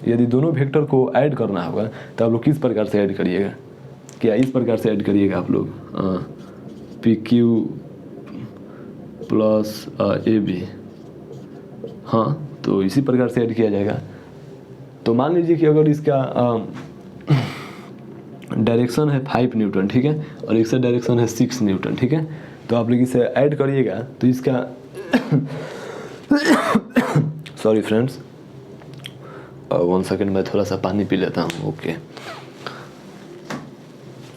यदि दोनों वेक्टर को ऐड करना होगा, तो आप लोग किस प्रकार से ऐड करिएगा, क्या इस प्रकार से ऐड करिएगा आप लोग, PQ + AB, हाँ, तो इसी प्रकार से ऐड किया जाएगा। तो मान लीजिए कि अगर इसका डायरेक्शन है 5 न्यूटन, ठीक है, और इसका डायरेक्शन है 6 न्यूटन, ठीक है, तो आप लोग इसे ऐड करिएगा तो इसका सॉरी फ्रेंड्स, 1 सेकेंड, मैं थोड़ा सा पानी पी लेता हूँ।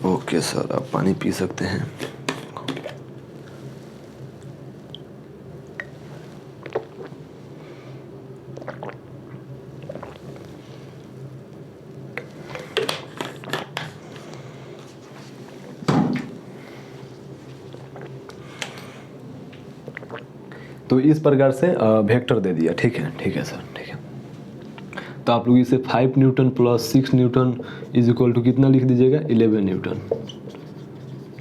ओके सर, आप पानी पी सकते हैं। तो इस प्रकार से वेक्टर दे दिया, ठीक है सर, ठीक है। तो आप लोग इसे 5 newton plus 6 newton is equal to कितना लिख दीजिएगा, 11 न्यूटन।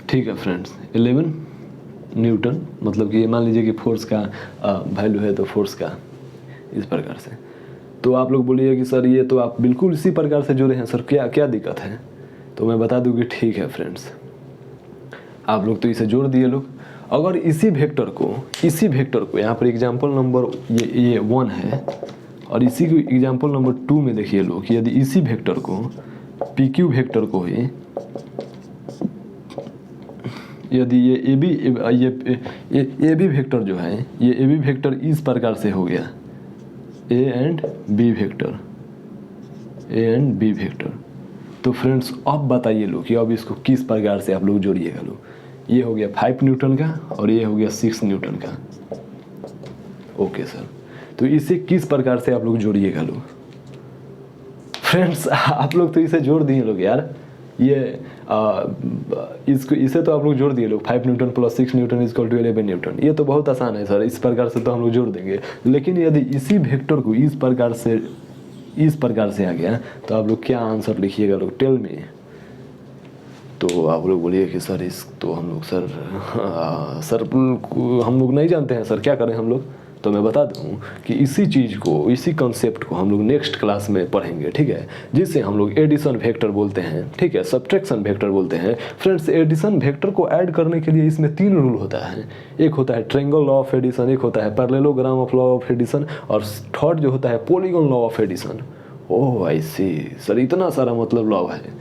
ठीक है फ्रेंड्स, 11 न्यूटन, मतलब कि ये मान लीजिए कि फोर्स का वैल्यू है तो फोर्स का इस प्रकार से। तो आप लोग बोलिए कि सर ये तो आप बिल्कुल इसी प्रकार से जोड़े हैं सर, क्या क्या दिक्कत है? तो मैं बता दूं कि ठीक है फ्रेंड्स, आप लोग तो इसे जोड़ दिए लोग। अगर इसी वेक्टर को यहाँ पर एग्जाम्पल नंबर ये 1 है, और इसी को एग्जाम्पल नंबर 2 में देखिए लोग कि यदि इसी वेक्टर को PQ वेक्टर को ही यदि ये ए बी वेक्टर जो है, ये ए बी वेक्टर इस प्रकार से हो गया, ए एंड बी वेक्टर, तो फ्रेंड्स अब बताइए लोग कि अब इसको किस प्रकार से आप लोग जोड़िएगा लोग। ये हो गया 5 न्यूटन का और ये हो गया 6 न्यूटन का। ओके सर, तो इसे किस प्रकार से आप लोग जोड़िएगा लोग? फ्रेंड्स आप लोग तो इसे जोड़ दिए लोग यार, ये इसे तो आप लोग जोड़ दिए लोग, 5 newton plus 6 newton equal to 11 newton. ये तो बहुत आसान है सर, इस प्रकार से तो हम लोग जोड़ देंगे। लेकिन यदि इसी वेक्टर को इस प्रकार से आ गया तो आप लोग क्या आंसर लिखिएगा लोग, टेल मी। तो आप लोग बोलिए कि सर इस तो हम लोग सर हम लोग नहीं जानते हैं सर, क्या करें हम लोग? तो मैं बता दूं कि इसी चीज़ को, इसी कॉन्सेप्ट को हम लोग नेक्स्ट क्लास में पढ़ेंगे, ठीक है, जिसे हम लोग एडिशन वेक्टर बोलते हैं, ठीक है, सब्ट्रैक्शन वेक्टर बोलते हैं। फ्रेंड्स एडिशन वेक्टर को ऐड करने के लिए इसमें 3 रूल होता है। एक होता है ट्रायंगल लॉ ऑफ एडिशन, एक होता है parallelogram of law of addition, और थर्ड जो होता है polygon law of addition. Oh I see sir, इतना सारा मतलब लॉ है।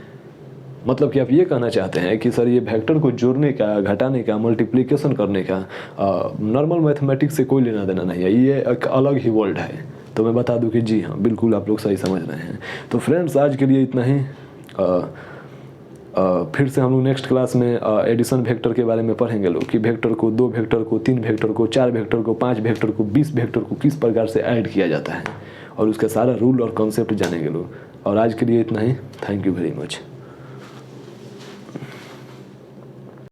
मतलब कि आप ये कहना चाहते हैं कि सर ये वेक्टर को जोड़ने का, घटाने का, मल्टीप्लिकेशन करने का नॉर्मल मैथमेटिक्स से कोई लेना देना नहीं है, ये एक अलग ही वर्ल्ड है। तो मैं बता दूं कि जी हाँ, बिल्कुल आप लोग सही समझ रहे हैं। तो फ्रेंड्स आज के लिए इतना ही। फिर से हम लोग नेक्स्ट क्लास में एडिशन वेक्टर के बारे में पढ़ेंगे लोग कि वेक्टर को, 2 वेक्टर को, 3 वेक्टर को, 4 वेक्टर को, 5 वेक्टर को, 20 वेक्टर को किस प्रकार से ऐड किया जाता है, और उसका सारा रूल और कॉन्सेप्ट जानेंगे लोग। और आज के लिए इतना ही। Thank you very much.